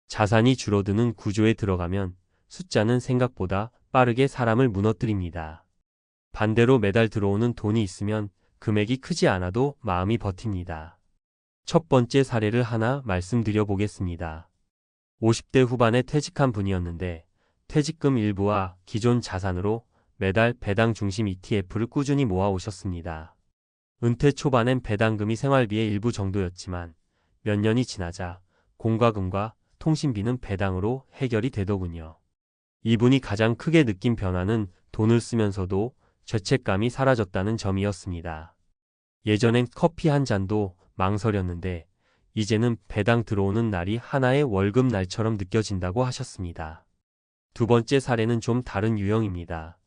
자산이 줄어드는 구조에 들어가면 숫자는 생각보다 빠르게 사람을 무너뜨립니다. 반대로 매달 들어오는 돈이 있으면 금액이 크지 않아도 마음이 버팁니다. 첫 번째 사례를 하나 말씀드려 보겠습니다. 50대 후반에 퇴직한 분이었는데 퇴직금 일부와 기존 자산으로 매달 배당 중심 ETF를 꾸준히 모아 오셨습니다. 은퇴 초반엔 배당금이 생활비의 일부 정도였지만 몇 년이 지나자 공과금과 통신비는 배당으로 해결이 되더군요. 이분이 가장 크게 느낀 변화는 돈을 쓰면서도 죄책감이 사라졌다는 점이었습니다. 예전엔 커피 한 잔도 망설였는데 이제는 배당 들어오는 날이 하나의 월급 날처럼 느껴진다고 하셨습니다. 두 번째 사례는 좀 다른 유형입니다.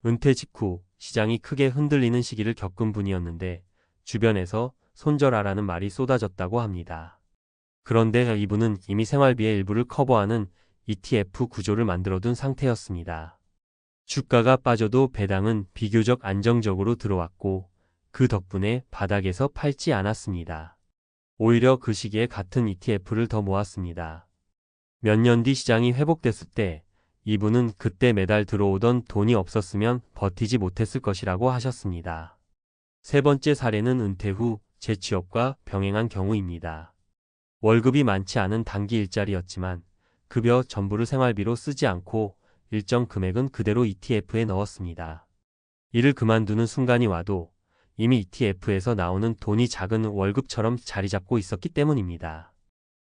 은퇴 직후 시장이 크게 흔들리는 시기를 겪은 분이었는데 주변에서 손절하라는 말이 쏟아졌다고 합니다. 그런데 이분은 이미 생활비의 일부를 커버하는 ETF 구조를 만들어둔 상태였습니다. 주가가 빠져도 배당은 비교적 안정적으로 들어왔고 그 덕분에 바닥에서 팔지 않았습니다. 오히려 그 시기에 같은 ETF를 더 모았습니다. 몇 년 뒤 시장이 회복됐을 때 이분은 그때 매달 들어오던 돈이 없었으면 버티지 못했을 것이라고 하셨습니다. 세 번째 사례는 은퇴 후 재취업과 병행한 경우입니다. 월급이 많지 않은 단기 일자리였지만 급여 전부를 생활비로 쓰지 않고 일정 금액은 그대로 ETF에 넣었습니다. 이를 그만두는 순간이 와도 이미 ETF에서 나오는 돈이 작은 월급처럼 자리 잡고 있었기 때문입니다.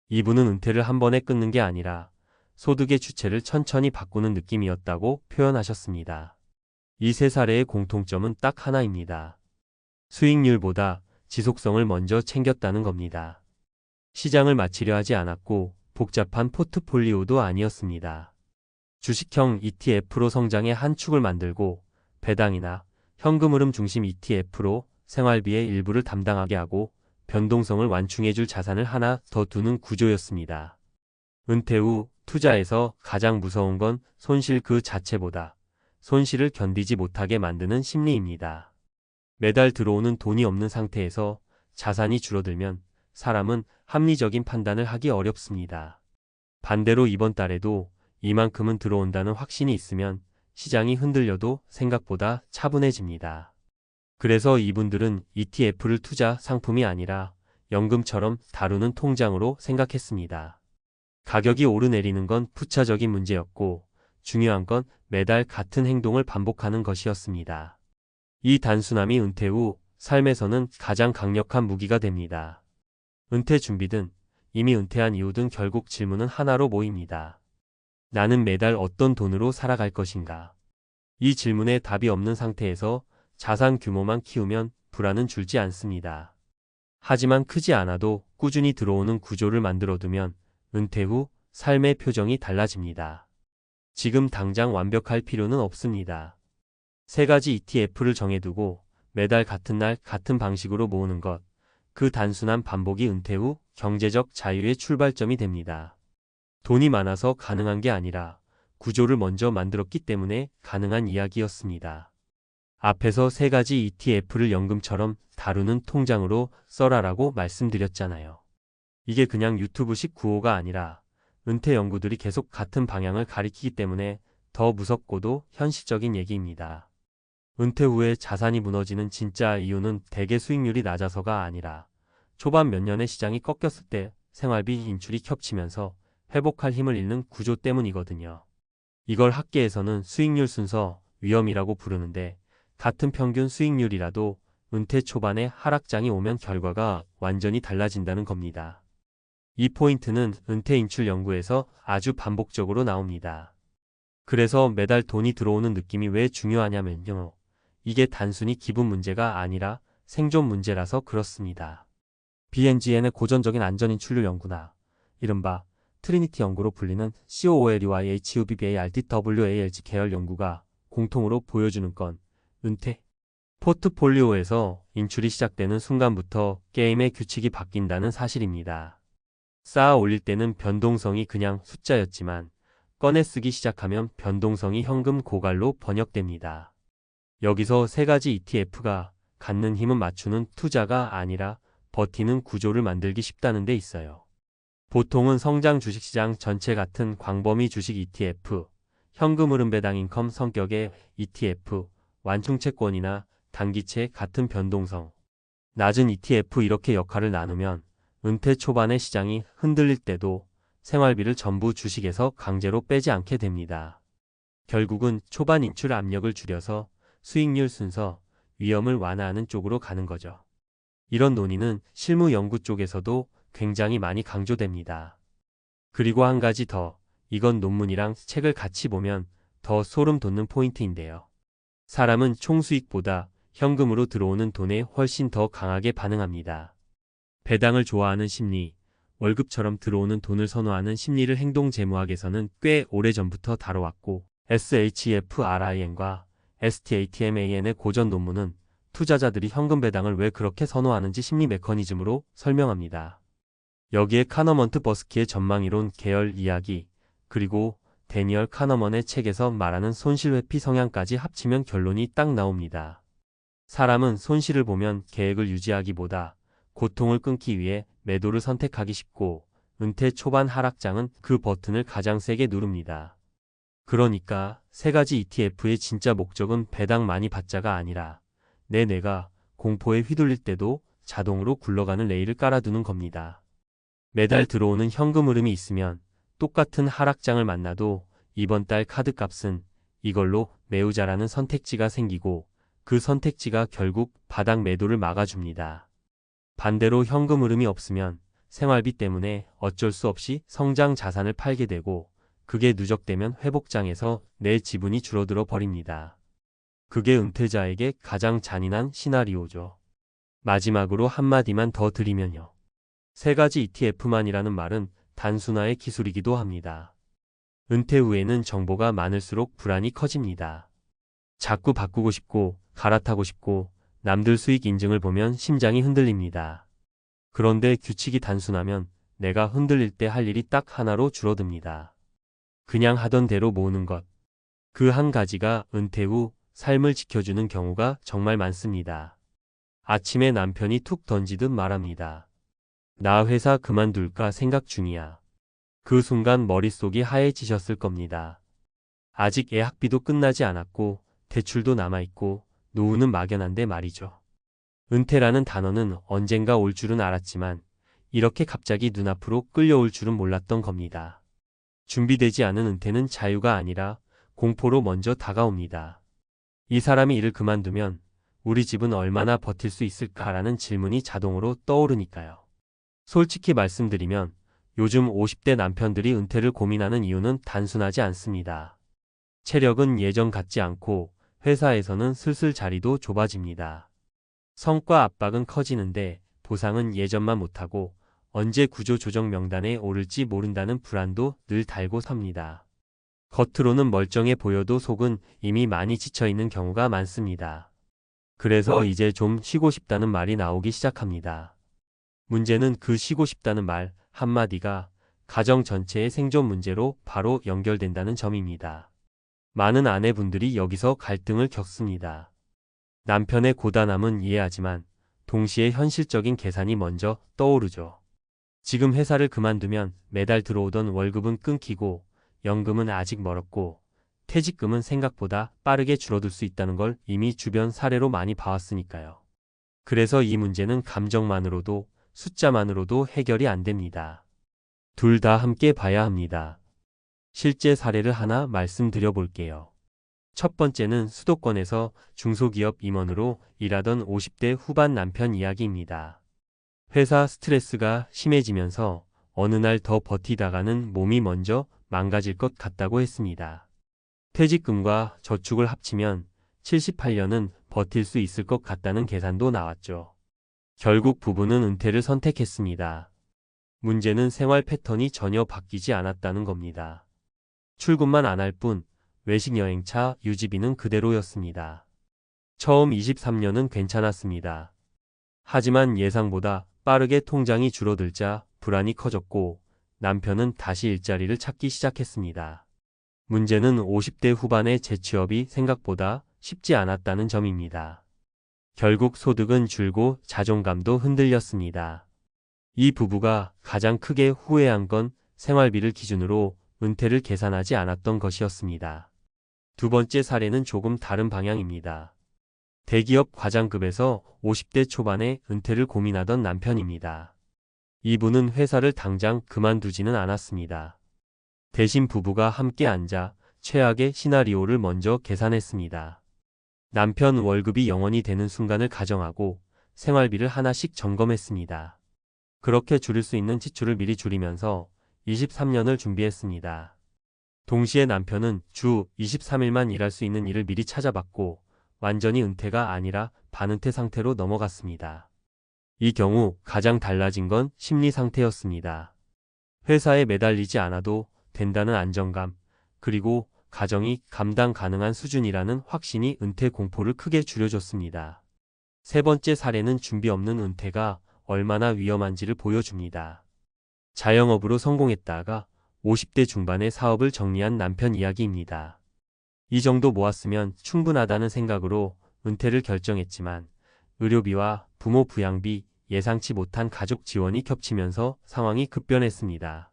이분은 은퇴를 한 번에 끊는 게 아니라 소득의 주체를 천천히 바꾸는 느낌이었다고 표현하셨습니다. 이 세 사례의 공통점은 딱 하나입니다. 수익률보다 지속성을 먼저 챙겼다는 겁니다. 시장을 맞추려 하지 않았고 복잡한 포트폴리오도 아니었습니다. 주식형 ETF로 성장의 한 축을 만들고 배당이나 현금 흐름 중심 ETF로 생활비의 일부를 담당하게 하고 변동성을 완충해줄 자산을 하나 더 두는 구조였습니다. 은퇴 후 투자에서 가장 무서운 건 손실 그 자체보다 손실을 견디지 못하게 만드는 심리입니다. 매달 들어오는 돈이 없는 상태에서 자산이 줄어들면 사람은 합리적인 판단을 하기 어렵습니다. 반대로 이번 달에도 이만큼은 들어온다는 확신이 있으면 시장이 흔들려도 생각보다 차분해집니다. 그래서 이분들은 ETF를 투자 상품이 아니라 연금처럼 다루는 통장으로 생각했습니다. 가격이 오르내리는 건 부차적인 문제였고 중요한 건 매달 같은 행동을 반복하는 것이었습니다. 이 단순함이 은퇴 후 삶에서는 가장 강력한 무기가 됩니다. 은퇴 준비든 이미 은퇴한 이후든 결국 질문은 하나로 모입니다. 나는 매달 어떤 돈으로 살아갈 것인가? 이 질문에 답이 없는 상태에서 자산 규모만 키우면 불안은 줄지 않습니다. 하지만 크지 않아도 꾸준히 들어오는 구조를 만들어두면 은퇴 후 삶의 표정이 달라집니다. 지금 당장 완벽할 필요는 없습니다. 세 가지 ETF를 정해두고 매달 같은 날 같은 방식으로 모으는 것, 그 단순한 반복이 은퇴 후 경제적 자유의 출발점이 됩니다. 돈이 많아서 가능한 게 아니라 구조를 먼저 만들었기 때문에 가능한 이야기였습니다. 앞에서 세 가지 ETF를 연금처럼 다루는 통장으로 써라라고 말씀드렸잖아요. 이게 그냥 유튜브식 구호가 아니라 은퇴 연구들이 계속 같은 방향을 가리키기 때문에 더 무섭고도 현실적인 얘기입니다. 은퇴 후에 자산이 무너지는 진짜 이유는 대개 수익률이 낮아서가 아니라 초반 몇 년의 시장이 꺾였을 때 생활비 인출이 겹치면서 회복할 힘을 잃는 구조 때문이거든요. 이걸 학계에서는 수익률 순서 위험이라고 부르는데 같은 평균 수익률이라도 은퇴 초반에 하락장이 오면 결과가 완전히 달라진다는 겁니다. 이 포인트는 은퇴 인출 연구에서 아주 반복적으로 나옵니다. 그래서 매달 돈이 들어오는 느낌이 왜 중요하냐면요. 이게 단순히 기분 문제가 아니라 생존 문제라서 그렇습니다. BNGN의 고전적인 안전인출률 연구나 이른바 트리니티 연구로 불리는 COOLEY HUBBA RTWALG 계열 연구가 공통으로 보여주는 건 은퇴 포트폴리오에서 인출이 시작되는 순간부터 게임의 규칙이 바뀐다는 사실입니다. 쌓아 올릴 때는 변동성이 그냥 숫자였지만 꺼내 쓰기 시작하면 변동성이 현금 고갈로 번역됩니다. 여기서 세 가지 ETF가 갖는 힘은 맞추는 투자가 아니라 버티는 구조를 만들기 쉽다는 데 있어요. 보통은 성장 주식시장 전체 같은 광범위 주식 ETF, 현금 흐름 배당 인컴 성격의 ETF, 완충채권이나 단기채 같은 변동성 낮은 ETF 이렇게 역할을 나누면 은퇴 초반에 시장이 흔들릴 때도 생활비를 전부 주식에서 강제로 빼지 않게 됩니다. 결국은 초반 인출 압력을 줄여서 수익률 순서, 위험을 완화하는 쪽으로 가는 거죠. 이런 논의는 실무 연구 쪽에서도 굉장히 많이 강조됩니다. 그리고 한 가지 더, 이건 논문이랑 책을 같이 보면 더 소름 돋는 포인트인데요. 사람은 총수익보다 현금으로 들어오는 돈에 훨씬 더 강하게 반응합니다. 배당을 좋아하는 심리, 월급처럼 들어오는 돈을 선호하는 심리를 행동재무학에서는 꽤 오래전부터 다뤄왔고 SHFRIN과 STATMAN의 고전 논문은 투자자들이 현금 배당을 왜 그렇게 선호하는지 심리 메커니즘으로 설명합니다. 여기에 카너먼트 버스키의 전망이론 계열 이야기, 그리고 데니얼 카너먼의 책에서 말하는 손실회피 성향까지 합치면 결론이 딱 나옵니다. 사람은 손실을 보면 계획을 유지하기보다 고통을 끊기 위해 매도를 선택하기 쉽고 은퇴 초반 하락장은 그 버튼을 가장 세게 누릅니다. 그러니까 세 가지 ETF의 진짜 목적은 배당 많이 받자가 아니라 내 뇌가 공포에 휘둘릴 때도 자동으로 굴러가는 레일을 깔아두는 겁니다. 매달 들어오는 현금 흐름이 있으면 똑같은 하락장을 만나도 이번 달 카드값은 이걸로 메우자라는 선택지가 생기고 그 선택지가 결국 바닥 매도를 막아줍니다. 반대로 현금 흐름이 없으면 생활비 때문에 어쩔 수 없이 성장 자산을 팔게 되고 그게 누적되면 회복장에서 내 지분이 줄어들어 버립니다. 그게 은퇴자에게 가장 잔인한 시나리오죠. 마지막으로 한마디만 더 드리면요. 세 가지 ETF만이라는 말은 단순화의 기술이기도 합니다. 은퇴 후에는 정보가 많을수록 불안이 커집니다. 자꾸 바꾸고 싶고 갈아타고 싶고 남들 수익 인증을 보면 심장이 흔들립니다. 그런데 규칙이 단순하면 내가 흔들릴 때 할 일이 딱 하나로 줄어듭니다. 그냥 하던 대로 모으는 것. 그 한 가지가 은퇴 후 삶을 지켜주는 경우가 정말 많습니다. 아침에 남편이 툭 던지듯 말합니다. 나 회사 그만둘까 생각 중이야. 그 순간 머릿속이 하얘지셨을 겁니다. 아직 애 학비도 끝나지 않았고 대출도 남아있고 노후는 막연한데 말이죠. 은퇴라는 단어는 언젠가 올 줄은 알았지만 이렇게 갑자기 눈앞으로 끌려올 줄은 몰랐던 겁니다. 준비되지 않은 은퇴는 자유가 아니라 공포로 먼저 다가옵니다. 이 사람이 일을 그만두면 우리 집은 얼마나 버틸 수 있을까라는 질문이 자동으로 떠오르니까요. 솔직히 말씀드리면 요즘 50대 남편들이 은퇴를 고민하는 이유는 단순하지 않습니다. 체력은 예전 같지 않고 회사에서는 슬슬 자리도 좁아집니다. 성과 압박은 커지는데 보상은 예전만 못하고 언제 구조조정 명단에 오를지 모른다는 불안도 늘 달고 삽니다. 겉으로는 멀쩡해 보여도 속은 이미 많이 지쳐있는 경우가 많습니다. 그래서 이제 좀 쉬고 싶다는 말이 나오기 시작합니다. 문제는 그 쉬고 싶다는 말 한마디가 가정 전체의 생존 문제로 바로 연결된다는 점입니다. 많은 아내분들이 여기서 갈등을 겪습니다. 남편의 고단함은 이해하지만 동시에 현실적인 계산이 먼저 떠오르죠. 지금 회사를 그만두면 매달 들어오던 월급은 끊기고 연금은 아직 멀었고 퇴직금은 생각보다 빠르게 줄어들 수 있다는 걸 이미 주변 사례로 많이 봐왔으니까요. 그래서 이 문제는 감정만으로도 숫자만으로도 해결이 안 됩니다. 둘 다 함께 봐야 합니다. 실제 사례를 하나 말씀드려 볼게요. 첫 번째는 수도권에서 중소기업 임원으로 일하던 50대 후반 남편 이야기입니다. 회사 스트레스가 심해지면서 어느 날 더 버티다가는 몸이 먼저 망가질 것 같다고 했습니다. 퇴직금과 저축을 합치면 78년은 버틸 수 있을 것 같다는 계산도 나왔죠. 결국 부부는 은퇴를 선택했습니다. 문제는 생활 패턴이 전혀 바뀌지 않았다는 겁니다. 출근만 안 할 뿐 외식 여행차 유지비는 그대로였습니다. 처음 23년은 괜찮았습니다. 하지만 예상보다 빠르게 통장이 줄어들자 불안이 커졌고 남편은 다시 일자리를 찾기 시작했습니다. 문제는 50대 후반의 재취업이 생각보다 쉽지 않았다는 점입니다. 결국 소득은 줄고 자존감도 흔들렸습니다. 이 부부가 가장 크게 후회한 건 생활비를 기준으로 은퇴를 계산하지 않았던 것이었습니다. 두 번째 사례는 조금 다른 방향입니다. 대기업 과장급에서 50대 초반에 은퇴를 고민하던 남편입니다. 이분은 회사를 당장 그만두지는 않았습니다. 대신 부부가 함께 앉아 최악의 시나리오를 먼저 계산했습니다. 남편 월급이 0원이 되는 순간을 가정하고 생활비를 하나씩 점검했습니다. 그렇게 줄일 수 있는 지출을 미리 줄이면서 23년을 준비했습니다. 동시에 남편은 주 23일만 일할 수 있는 일을 미리 찾아봤고 완전히 은퇴가 아니라 반은퇴 상태로 넘어갔습니다. 이 경우 가장 달라진 건 심리 상태였습니다. 회사에 매달리지 않아도 된다는 안정감, 그리고 가정이 감당 가능한 수준이라는 확신이 은퇴 공포를 크게 줄여줬습니다. 세 번째 사례는 준비 없는 은퇴가 얼마나 위험한지를 보여줍니다. 자영업으로 성공했다가 50대 중반에 사업을 정리한 남편 이야기입니다. 이 정도 모았으면 충분하다는 생각으로 은퇴를 결정했지만 의료비와 부모 부양비, 예상치 못한 가족 지원이 겹치면서 상황이 급변했습니다.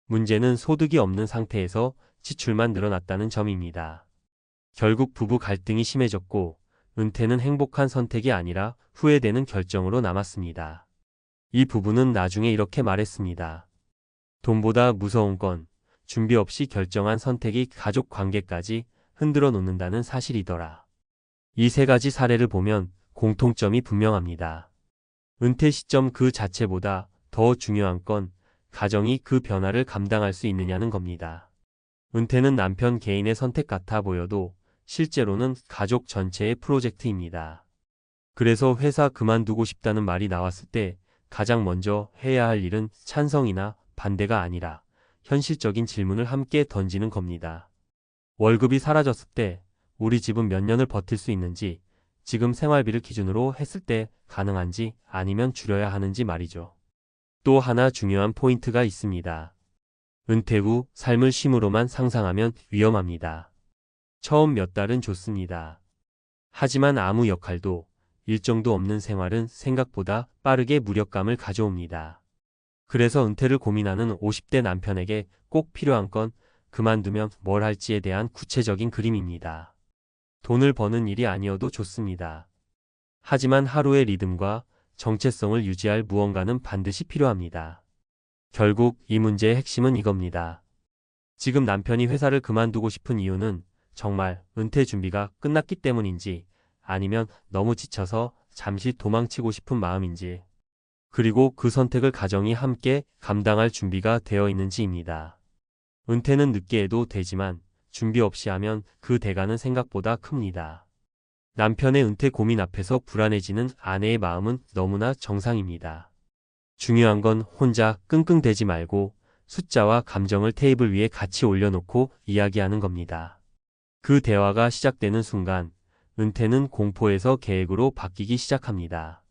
문제는 소득이 없는 상태에서 지출만 늘어났다는 점입니다. 결국 부부 갈등이 심해졌고 은퇴는 행복한 선택이 아니라 후회되는 결정으로 남았습니다. 이 부부는 나중에 이렇게 말했습니다. 돈보다 무서운 건 준비 없이 결정한 선택이 가족 관계까지 흔들어 놓는다는 사실이더라. 이 세 가지 사례를 보면 공통점이 분명합니다. 은퇴 시점 그 자체보다 더 중요한 건 가정이 그 변화를 감당할 수 있느냐는 겁니다. 은퇴는 남편 개인의 선택 같아 보여도 실제로는 가족 전체의 프로젝트입니다. 그래서 회사 그만두고 싶다는 말이 나왔을 때 가장 먼저 해야 할 일은 찬성이나 반대가 아니라 현실적인 질문을 함께 던지는 겁니다. 월급이 사라졌을 때 우리 집은 몇 년을 버틸 수 있는지, 지금 생활비를 기준으로 했을 때 가능한지 아니면 줄여야 하는지 말이죠. 또 하나 중요한 포인트가 있습니다. 은퇴 후 삶을 쉼으로만 상상하면 위험합니다. 처음 몇 달은 좋습니다. 하지만 아무 역할도 일정도 없는 생활은 생각보다 빠르게 무력감을 가져옵니다. 그래서 은퇴를 고민하는 50대 남편에게 꼭 필요한 건 그만두면 뭘 할지에 대한 구체적인 그림입니다. 돈을 버는 일이 아니어도 좋습니다. 하지만 하루의 리듬과 정체성을 유지할 무언가는 반드시 필요합니다. 결국 이 문제의 핵심은 이겁니다. 지금 남편이 회사를 그만두고 싶은 이유는 정말 은퇴 준비가 끝났기 때문인지 아니면 너무 지쳐서 잠시 도망치고 싶은 마음인지, 그리고 그 선택을 가정이 함께 감당할 준비가 되어 있는지입니다. 은퇴는 늦게 해도 되지만 준비 없이 하면 그 대가는 생각보다 큽니다. 남편의 은퇴 고민 앞에서 불안해지는 아내의 마음은 너무나 정상입니다. 중요한 건 혼자 끙끙대지 말고 숫자와 감정을 테이블 위에 같이 올려놓고 이야기하는 겁니다. 그 대화가 시작되는 순간 은퇴는 공포에서 계획으로 바뀌기 시작합니다.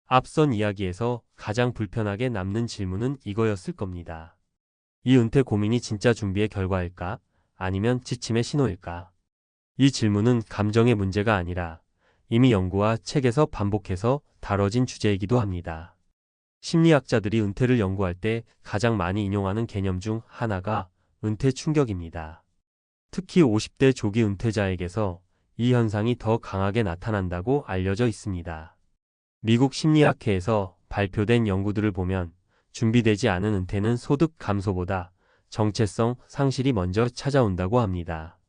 앞선 이야기에서 가장 불편하게 남는 질문은 이거였을 겁니다. 이 은퇴 고민이 진짜 준비의 결과일까? 아니면 지침의 신호일까? 이 질문은 감정의 문제가 아니라 이미 연구와 책에서 반복해서 다뤄진 주제이기도 합니다. 심리학자들이 은퇴를 연구할 때 가장 많이 인용하는 개념 중 하나가 은퇴 충격입니다. 특히 50대 조기 은퇴자에게서 이 현상이 더 강하게 나타난다고 알려져 있습니다. 미국 심리학회에서 발표된 연구들을 보면 준비되지 않은 은퇴는 소득 감소보다 정체성 상실이 먼저 찾아온다고 합니다.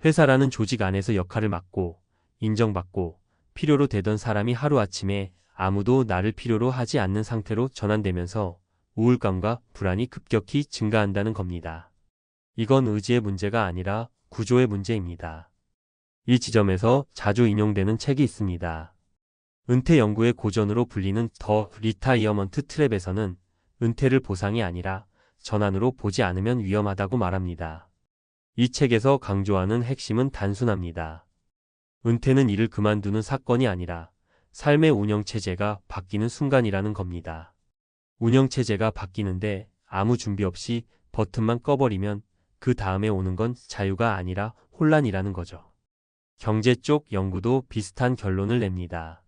회사라는 조직 안에서 역할을 맡고 인정받고 필요로 되던 사람이 하루아침에 아무도 나를 필요로 하지 않는 상태로 전환되면서 우울감과 불안이 급격히 증가한다는 겁니다. 이건 의지의 문제가 아니라 구조의 문제입니다. 이 지점에서 자주 인용되는 책이 있습니다. 은퇴 연구의 고전으로 불리는 더 리타이어먼트 트랩에서는 은퇴를 보상이 아니라 전환으로 보지 않으면 위험하다고 말합니다. 이 책에서 강조하는 핵심은 단순합니다. 은퇴는 일을 그만두는 사건이 아니라 삶의 운영체제가 바뀌는 순간이라는 겁니다. 운영체제가 바뀌는데 아무 준비 없이 버튼만 꺼버리면 그 다음에 오는 건 자유가 아니라 혼란이라는 거죠. 경제 쪽 연구도 비슷한 결론을 냅니다.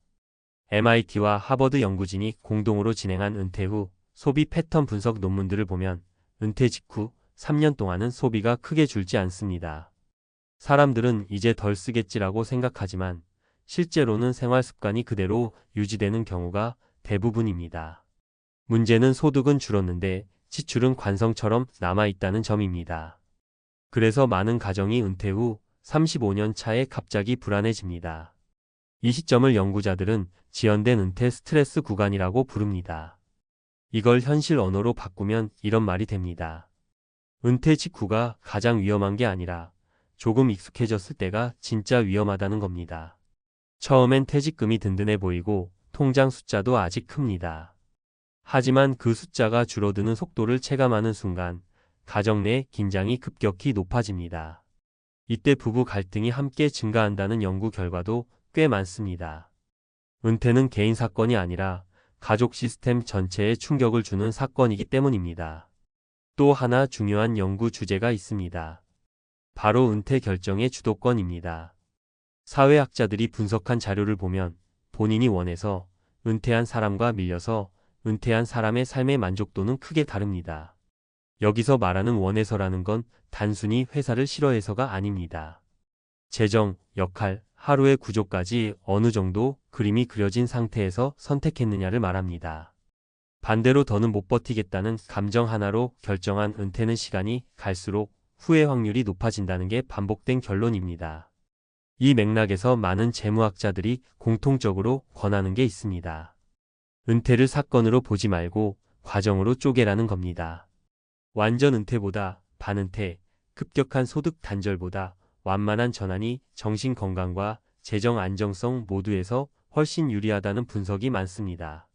MIT와 하버드 연구진이 공동으로 진행한 은퇴 후 소비 패턴 분석 논문들을 보면 은퇴 직후 3년 동안은 소비가 크게 줄지 않습니다. 사람들은 이제 덜 쓰겠지라고 생각하지만 실제로는 생활 습관이 그대로 유지되는 경우가 대부분입니다. 문제는 소득은 줄었는데 지출은 관성처럼 남아있다는 점입니다. 그래서 많은 가정이 은퇴 후 35년 차에 갑자기 불안해집니다. 이 시점을 연구자들은 지연된 은퇴 스트레스 구간이라고 부릅니다. 이걸 현실 언어로 바꾸면 이런 말이 됩니다. 은퇴 직후가 가장 위험한 게 아니라 조금 익숙해졌을 때가 진짜 위험하다는 겁니다. 처음엔 퇴직금이 든든해 보이고 통장 숫자도 아직 큽니다. 하지만 그 숫자가 줄어드는 속도를 체감하는 순간 가정 내 긴장이 급격히 높아집니다. 이때 부부 갈등이 함께 증가한다는 연구 결과도 꽤 많습니다. 은퇴는 개인 사건이 아니라 가족 시스템 전체에 충격을 주는 사건이기 때문입니다. 또 하나 중요한 연구 주제가 있습니다. 바로 은퇴 결정의 주도권입니다. 사회학자들이 분석한 자료를 보면 본인이 원해서 은퇴한 사람과 밀려서 은퇴한 사람의 삶의 만족도는 크게 다릅니다. 여기서 말하는 원해서라는 건 단순히 회사를 싫어해서가 아닙니다. 재정, 역할, 하루의 구조까지 어느 정도 그림이 그려진 상태에서 선택했느냐를 말합니다. 반대로 더는 못 버티겠다는 감정 하나로 결정한 은퇴는 시간이 갈수록 후회 확률이 높아진다는 게 반복된 결론입니다. 이 맥락에서 많은 재무학자들이 공통적으로 권하는 게 있습니다. 은퇴를 사건으로 보지 말고 과정으로 쪼개라는 겁니다. 완전 은퇴보다 반은퇴, 급격한 소득 단절보다 완만한 전환이 정신 건강과 재정 안정성 모두에서 훨씬 유리하다는 분석이 많습니다.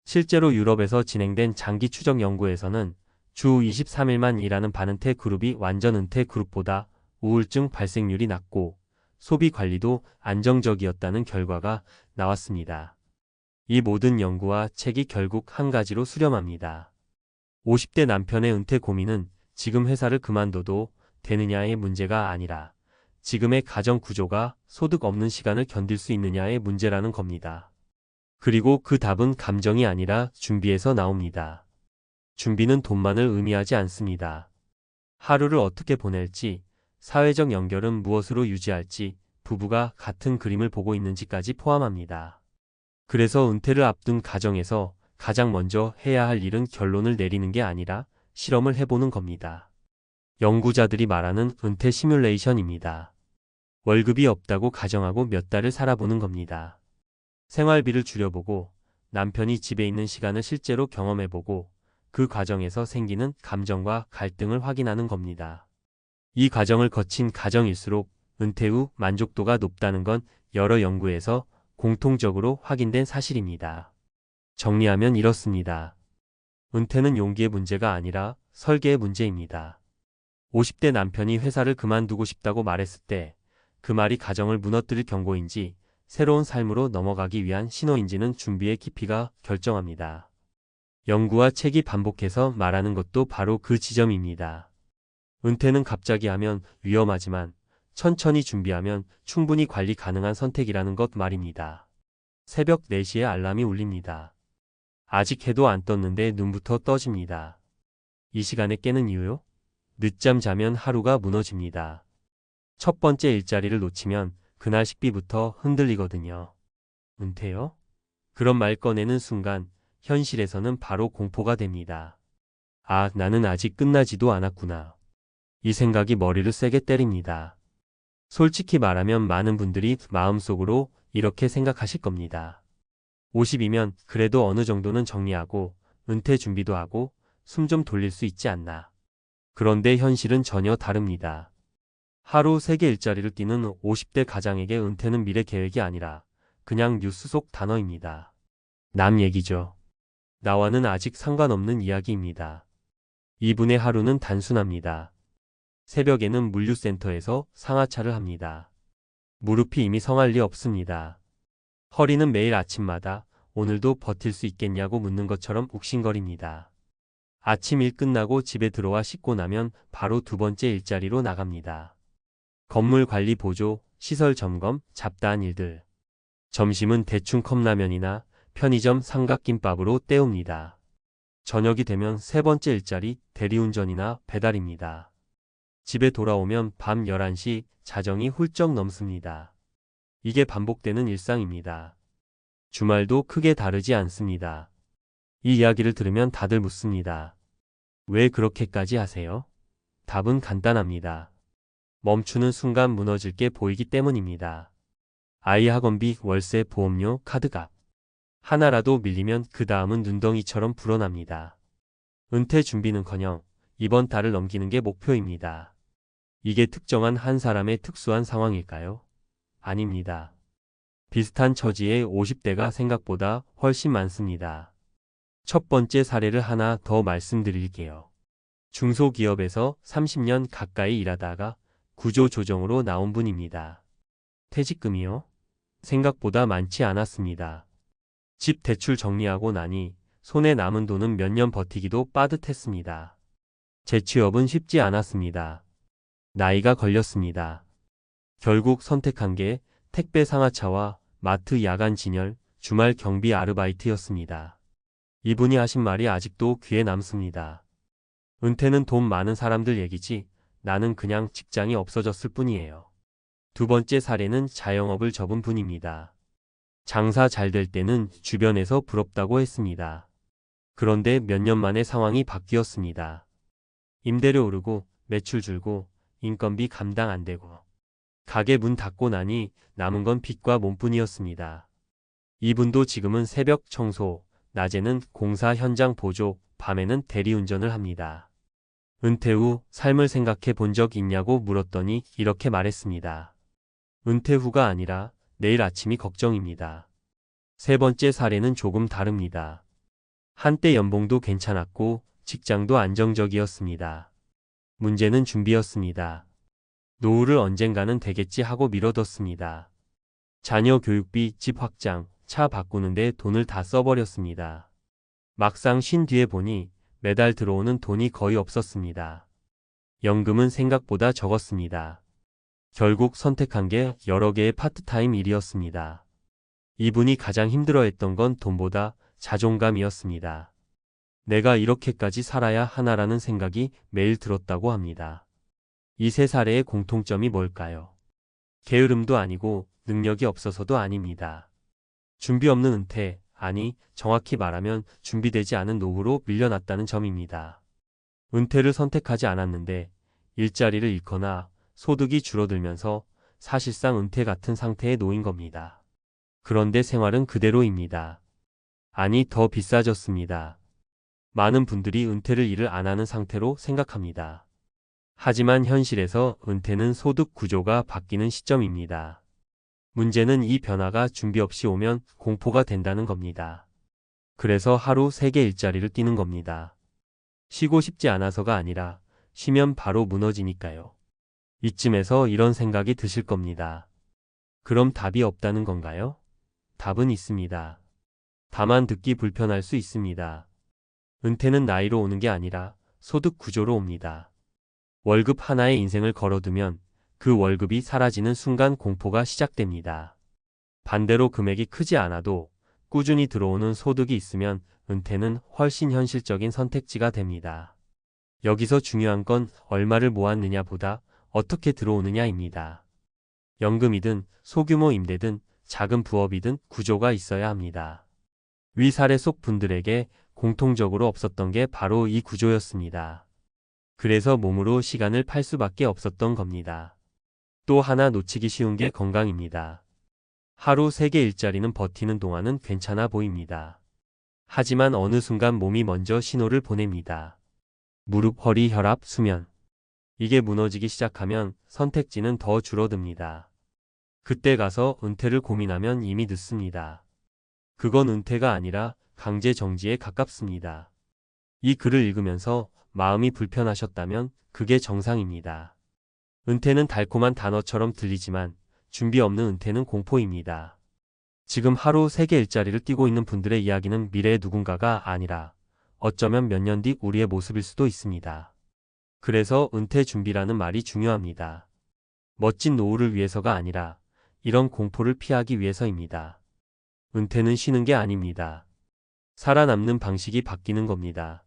실제로 유럽에서 진행된 장기 추적 연구에서는 주 23일만 일하는 반은퇴 그룹이 완전 은퇴 그룹보다 우울증 발생률이 낮고 소비 관리도 안정적이었다는 결과가 나왔습니다. 이 모든 연구와 책이 결국 한 가지로 수렴합니다. 50대 남편의 은퇴 고민은 지금 회사를 그만둬도 되느냐의 문제가 아니라 지금의 가정 구조가 소득 없는 시간을 견딜 수 있느냐의 문제라는 겁니다. 그리고 그 답은 감정이 아니라 준비에서 나옵니다. 준비는 돈만을 의미하지 않습니다. 하루를 어떻게 보낼지, 사회적 연결은 무엇으로 유지할지, 부부가 같은 그림을 보고 있는지까지 포함합니다. 그래서 은퇴를 앞둔 가정에서 가장 먼저 해야 할 일은 결론을 내리는 게 아니라 실험을 해보는 겁니다. 연구자들이 말하는 은퇴 시뮬레이션입니다. 월급이 없다고 가정하고 몇 달을 살아보는 겁니다. 생활비를 줄여보고 남편이 집에 있는 시간을 실제로 경험해보고 그 과정에서 생기는 감정과 갈등을 확인하는 겁니다. 이 과정을 거친 가정일수록 은퇴 후 만족도가 높다는 건 여러 연구에서 공통적으로 확인된 사실입니다. 정리하면 이렇습니다. 은퇴는 용기의 문제가 아니라 설계의 문제입니다. 50대 남편이 회사를 그만두고 싶다고 말했을 때 그 말이 가정을 무너뜨릴 경고인지 새로운 삶으로 넘어가기 위한 신호인지는 준비의 깊이가 결정합니다. 연구와 책이 반복해서 말하는 것도 바로 그 지점입니다. 은퇴는 갑자기 하면 위험하지만 천천히 준비하면 충분히 관리 가능한 선택이라는 것 말입니다. 새벽 4시에 알람이 울립니다. 아직 해도 안 떴는데 눈부터 떠집니다. 이 시간에 깨는 이유요? 늦잠 자면 하루가 무너집니다. 첫 번째 일자리를 놓치면 그날 식비부터 흔들리거든요. 은퇴요? 그런 말 꺼내는 순간 현실에서는 바로 공포가 됩니다. 아, 나는 아직 끝나지도 않았구나. 이 생각이 머리를 세게 때립니다. 솔직히 말하면 많은 분들이 마음속으로 이렇게 생각하실 겁니다. 50이면 그래도 어느 정도는 정리하고 은퇴 준비도 하고 숨 좀 돌릴 수 있지 않나. 그런데 현실은 전혀 다릅니다. 하루 3개 일자리를 뛰는 50대 가장에게 은퇴는 미래 계획이 아니라 그냥 뉴스 속 단어입니다. 남 얘기죠. 나와는 아직 상관없는 이야기입니다. 이분의 하루는 단순합니다. 새벽에는 물류센터에서 상하차를 합니다. 무릎이 이미 성할 리 없습니다. 허리는 매일 아침마다 오늘도 버틸 수 있겠냐고 묻는 것처럼 욱신거립니다. 아침 일 끝나고 집에 들어와 씻고 나면 바로 두 번째 일자리로 나갑니다. 건물 관리 보조, 시설 점검, 잡다한 일들. 점심은 대충 컵라면이나 편의점 삼각김밥으로 때웁니다. 저녁이 되면 세 번째 일자리 대리운전이나 배달입니다. 집에 돌아오면 밤 11시 자정이 훌쩍 넘습니다. 이게 반복되는 일상입니다. 주말도 크게 다르지 않습니다. 이 이야기를 들으면 다들 묻습니다. 왜 그렇게까지 하세요? 답은 간단합니다. 멈추는 순간 무너질 게 보이기 때문입니다. 아이 학원비, 월세, 보험료, 카드값. 하나라도 밀리면 그 다음은 눈덩이처럼 불어납니다. 은퇴 준비는커녕 이번 달을 넘기는 게 목표입니다. 이게 특정한 한 사람의 특수한 상황일까요? 아닙니다. 비슷한 처지의 50대가 생각보다 훨씬 많습니다. 첫 번째 사례를 하나 더 말씀드릴게요. 중소기업에서 30년 가까이 일하다가 구조조정으로 나온 분입니다. 퇴직금이요? 생각보다 많지 않았습니다. 집 대출 정리하고 나니 손에 남은 돈은 몇 년 버티기도 빠듯했습니다. 재취업은 쉽지 않았습니다. 나이가 걸렸습니다. 결국 선택한 게 택배 상하차와 마트 야간 진열, 주말 경비 아르바이트였습니다. 이분이 하신 말이 아직도 귀에 남습니다. 은퇴는 돈 많은 사람들 얘기지 나는 그냥 직장이 없어졌을 뿐이에요. 두 번째 사례는 자영업을 접은 분입니다. 장사 잘 될 때는 주변에서 부럽다고 했습니다. 그런데 몇 년 만에 상황이 바뀌었습니다. 임대료 오르고 매출 줄고 인건비 감당 안 되고 가게 문 닫고 나니 남은 건 빚과 몸뿐이었습니다. 이분도 지금은 새벽 청소, 낮에는 공사 현장 보조, 밤에는 대리운전을 합니다. 은퇴 후 삶을 생각해 본 적 있냐고 물었더니 이렇게 말했습니다. 은퇴 후가 아니라 내일 아침이 걱정입니다. 세 번째 사례는 조금 다릅니다. 한때 연봉도 괜찮았고 직장도 안정적이었습니다. 문제는 준비였습니다. 노후를 언젠가는 되겠지 하고 미뤄뒀습니다. 자녀 교육비, 집 확장, 차 바꾸는데 돈을 다 써버렸습니다. 막상 쉰 뒤에 보니 매달 들어오는 돈이 거의 없었습니다. 연금은 생각보다 적었습니다. 결국 선택한 게 여러 개의 파트타임 일이었습니다. 이분이 가장 힘들어했던 건 돈보다 자존감이었습니다. 내가 이렇게까지 살아야 하나라는 생각이 매일 들었다고 합니다. 이 세 사례의 공통점이 뭘까요? 게으름도 아니고 능력이 없어서도 아닙니다. 준비 없는 은퇴, 아니 정확히 말하면 준비되지 않은 노후로 밀려났다는 점입니다. 은퇴를 선택하지 않았는데 일자리를 잃거나 소득이 줄어들면서 사실상 은퇴 같은 상태에 놓인 겁니다. 그런데 생활은 그대로입니다. 아니 더 비싸졌습니다. 많은 분들이 은퇴를 일을 안 하는 상태로 생각합니다. 하지만 현실에서 은퇴는 소득 구조가 바뀌는 시점입니다. 문제는 이 변화가 준비 없이 오면 공포가 된다는 겁니다. 그래서 하루 3개 일자리를 뛰는 겁니다. 쉬고 싶지 않아서가 아니라 쉬면 바로 무너지니까요. 이쯤에서 이런 생각이 드실 겁니다. 그럼 답이 없다는 건가요? 답은 있습니다. 다만 듣기 불편할 수 있습니다. 은퇴는 나이로 오는 게 아니라 소득 구조로 옵니다. 월급 하나에 인생을 걸어두면 그 월급이 사라지는 순간 공포가 시작됩니다. 반대로 금액이 크지 않아도 꾸준히 들어오는 소득이 있으면 은퇴는 훨씬 현실적인 선택지가 됩니다. 여기서 중요한 건 얼마를 모았느냐보다 어떻게 들어오느냐입니다. 연금이든 소규모 임대든 작은 부업이든 구조가 있어야 합니다. 위 사례 속 분들에게 공통적으로 없었던 게 바로 이 구조였습니다. 그래서 몸으로 시간을 팔 수밖에 없었던 겁니다. 또 하나 놓치기 쉬운 게 건강입니다. 하루 3개 일자리는 버티는 동안은 괜찮아 보입니다. 하지만 어느 순간 몸이 먼저 신호를 보냅니다. 무릎, 허리, 혈압, 수면. 이게 무너지기 시작하면 선택지는 더 줄어듭니다. 그때 가서 은퇴를 고민하면 이미 늦습니다. 그건 은퇴가 아니라 강제 정지에 가깝습니다. 이 글을 읽으면서 마음이 불편하셨다면 그게 정상입니다. 은퇴는 달콤한 단어처럼 들리지만 준비 없는 은퇴는 공포입니다. 지금 하루 3개 일자리를 뛰고 있는 분들의 이야기는 미래의 누군가가 아니라 어쩌면 몇 년 뒤 우리의 모습일 수도 있습니다. 그래서 은퇴 준비라는 말이 중요합니다. 멋진 노후를 위해서가 아니라 이런 공포를 피하기 위해서입니다. 은퇴는 쉬는 게 아닙니다. 살아남는 방식이 바뀌는 겁니다.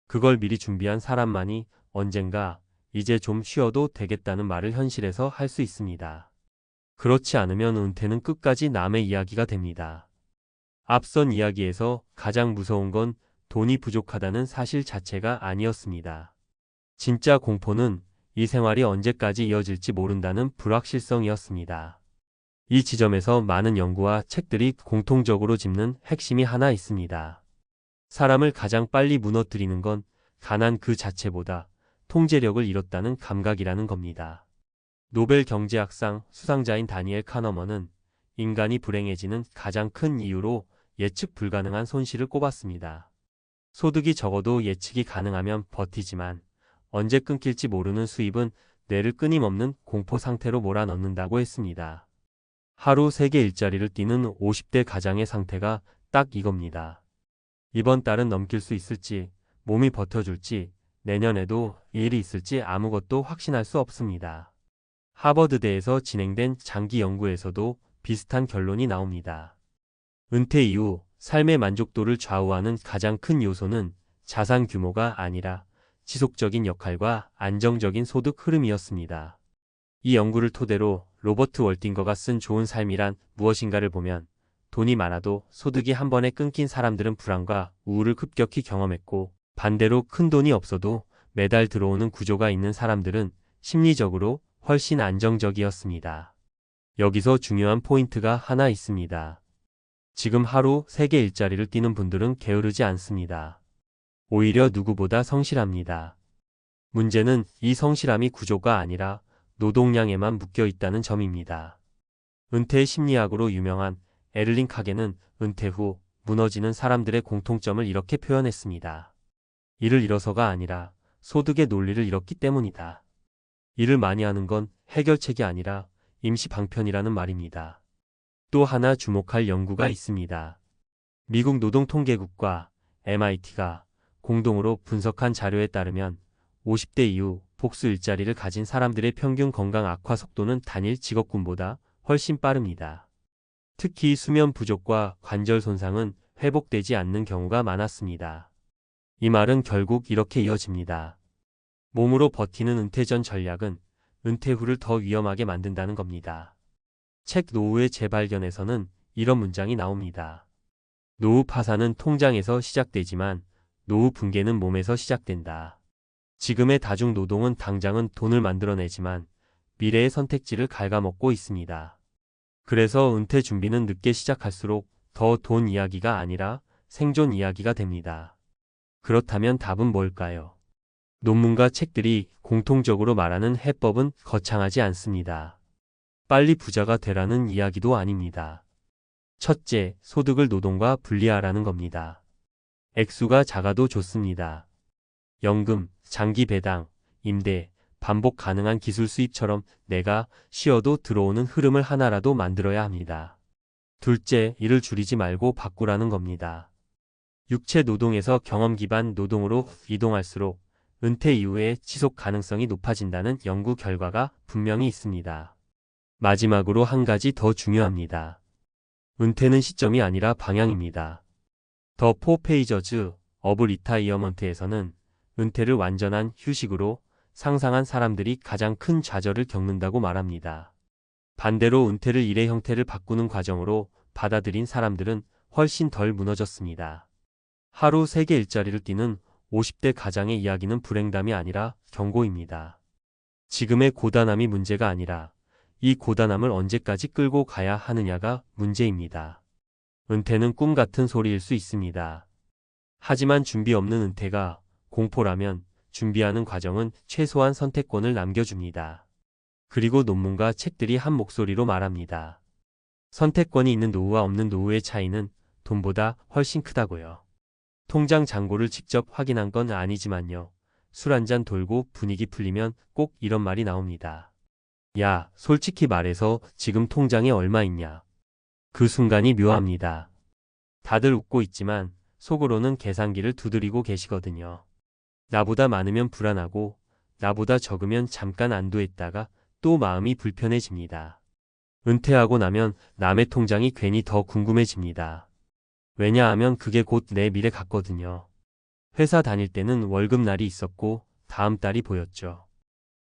그걸 미리 준비한 사람만이 언젠가 이제 좀 쉬어도 되겠다는 말을 현실에서 할 수 있습니다. 그렇지 않으면 은퇴는 끝까지 남의 이야기가 됩니다. 앞선 이야기에서 가장 무서운 건 돈이 부족하다는 사실 자체가 아니었습니다. 진짜 공포는 이 생활이 언제까지 이어질지 모른다는 불확실성이었습니다. 이 지점에서 많은 연구와 책들이 공통적으로 짚는 핵심이 하나 있습니다. 사람을 가장 빨리 무너뜨리는 건 가난 그 자체보다 통제력을 잃었다는 감각이라는 겁니다. 노벨 경제학상 수상자인 다니엘 카너먼은 인간이 불행해지는 가장 큰 이유로 예측 불가능한 손실을 꼽았습니다. 소득이 적어도 예측이 가능하면 버티지만 언제 끊길지 모르는 수입은 뇌를 끊임없는 공포 상태로 몰아넣는다고 했습니다. 하루 3개 일자리를 뛰는 50대 가장의 상태가 딱 이겁니다. 이번 달은 넘길 수 있을지, 몸이 버텨줄지, 내년에도 일이 있을지 아무것도 확신할 수 없습니다. 하버드대에서 진행된 장기 연구에서도 비슷한 결론이 나옵니다. 은퇴 이후 삶의 만족도를 좌우하는 가장 큰 요소는 자산 규모가 아니라 지속적인 역할과 안정적인 소득 흐름이었습니다. 이 연구를 토대로 로버트 월딩거가 쓴 좋은 삶이란 무엇인가를 보면 돈이 많아도 소득이 한 번에 끊긴 사람들은 불안과 우울을 급격히 경험했고 반대로 큰 돈이 없어도 매달 들어오는 구조가 있는 사람들은 심리적으로 훨씬 안정적이었습니다. 여기서 중요한 포인트가 하나 있습니다. 지금 하루 3개 일자리를 뛰는 분들은 게으르지 않습니다. 오히려 누구보다 성실합니다. 문제는 이 성실함이 구조가 아니라 노동량에만 묶여 있다는 점입니다. 은퇴 심리학으로 유명한 에를링 카게는 은퇴 후 무너지는 사람들의 공통점을 이렇게 표현했습니다. 일을 잃어서가 아니라 소득의 논리를 잃었기 때문이다. 일을 많이 하는 건 해결책이 아니라 임시 방편이라는 말입니다. 또 하나 주목할 연구가 있습니다. 미국 노동통계국과 MIT가 공동으로 분석한 자료에 따르면 50대 이후 복수 일자리를 가진 사람들의 평균 건강 악화 속도는 단일 직업군보다 훨씬 빠릅니다. 특히 수면 부족과 관절 손상은 회복되지 않는 경우가 많았습니다. 이 말은 결국 이렇게 이어집니다. 몸으로 버티는 은퇴 전 전략은 은퇴 후를 더 위험하게 만든다는 겁니다. 책 노후의 재발견에서는 이런 문장이 나옵니다. 노후 파산은 통장에서 시작되지만 노후 붕괴는 몸에서 시작된다. 지금의 다중 노동은 당장은 돈을 만들어내지만 미래의 선택지를 갉아먹고 있습니다. 그래서 은퇴 준비는 늦게 시작할수록 더 돈 이야기가 아니라 생존 이야기가 됩니다. 그렇다면 답은 뭘까요? 논문과 책들이 공통적으로 말하는 해법은 거창하지 않습니다. 빨리 부자가 되라는 이야기도 아닙니다. 첫째, 소득을 노동과 분리하라는 겁니다. 액수가 작아도 좋습니다. 연금, 장기 배당, 임대, 반복 가능한 기술 수입처럼 내가 쉬어도 들어오는 흐름을 하나라도 만들어야 합니다. 둘째, 일을 줄이지 말고 바꾸라는 겁니다. 육체 노동에서 경험 기반 노동으로 이동할수록 은퇴 이후에 지속 가능성이 높아진다는 연구 결과가 분명히 있습니다. 마지막으로 한 가지 더 중요합니다. 은퇴는 시점이 아니라 방향입니다. 더 포페이저즈 어브 리타이어먼트에서는 은퇴를 완전한 휴식으로 상상한 사람들이 가장 큰 좌절을 겪는다고 말합니다. 반대로 은퇴를 일의 형태를 바꾸는 과정으로 받아들인 사람들은 훨씬 덜 무너졌습니다. 하루 3개 일자리를 뛰는 50대 가장의 이야기는 불행담이 아니라 경고입니다. 지금의 고단함이 문제가 아니라 이 고단함을 언제까지 끌고 가야 하느냐가 문제입니다. 은퇴는 꿈 같은 소리일 수 있습니다. 하지만 준비 없는 은퇴가 공포라면 준비하는 과정은 최소한 선택권을 남겨줍니다. 그리고 논문과 책들이 한 목소리로 말합니다. 선택권이 있는 노후와 없는 노후의 차이는 돈보다 훨씬 크다고요. 통장 잔고를 직접 확인한 건 아니지만요. 술 한잔 돌고 분위기 풀리면 꼭 이런 말이 나옵니다. 야, 솔직히 말해서 지금 통장에 얼마 있냐? 그 순간이 묘합니다. 다들 웃고 있지만 속으로는 계산기를 두드리고 계시거든요. 나보다 많으면 불안하고 나보다 적으면 잠깐 안도했다가 또 마음이 불편해집니다. 은퇴하고 나면 남의 통장이 괜히 더 궁금해집니다. 왜냐하면 그게 곧 내 미래 같거든요. 회사 다닐 때는 월급날이 있었고 다음 달이 보였죠.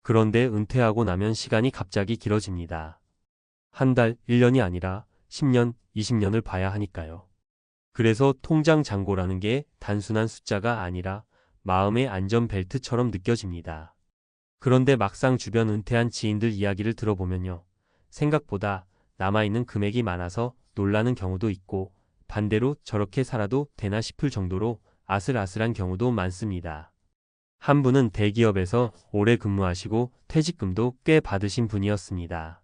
그런데 은퇴하고 나면 시간이 갑자기 길어집니다. 한 달, 1년이 아니라 10년, 20년을 봐야 하니까요. 그래서 통장 잔고라는 게 단순한 숫자가 아니라 마음의 안전벨트처럼 느껴집니다. 그런데 막상 주변 은퇴한 지인들 이야기를 들어보면요. 생각보다 남아있는 금액이 많아서 놀라는 경우도 있고 반대로 저렇게 살아도 되나 싶을 정도로 아슬아슬한 경우도 많습니다. 한 분은 대기업에서 오래 근무하시고 퇴직금도 꽤 받으신 분이었습니다.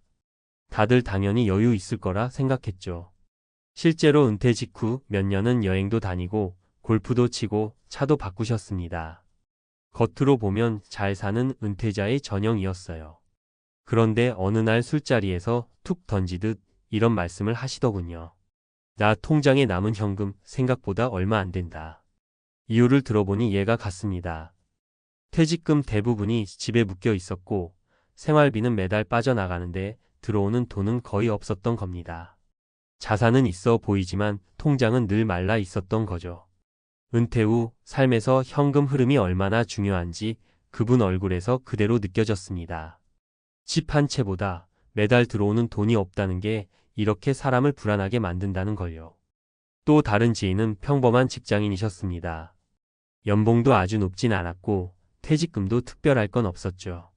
다들 당연히 여유 있을 거라 생각했죠. 실제로 은퇴 직후 몇 년은 여행도 다니고 골프도 치고 차도 바꾸셨습니다. 겉으로 보면 잘 사는 은퇴자의 전형이었어요. 그런데 어느 날 술자리에서 툭 던지듯 이런 말씀을 하시더군요. 나 통장에 남은 현금 생각보다 얼마 안 된다. 이유를 들어보니 이해가 갔습니다. 퇴직금 대부분이 집에 묶여 있었고 생활비는 매달 빠져나가는데 들어오는 돈은 거의 없었던 겁니다. 자산은 있어 보이지만 통장은 늘 말라 있었던 거죠. 은퇴 후 삶에서 현금 흐름이 얼마나 중요한지 그분 얼굴에서 그대로 느껴졌습니다. 집 한 채보다 매달 들어오는 돈이 없다는 게 이렇게 사람을 불안하게 만든다는 걸요. 또 다른 지인은 평범한 직장인이셨습니다. 연봉도 아주 높진 않았고 퇴직금도 특별할 건 없었죠.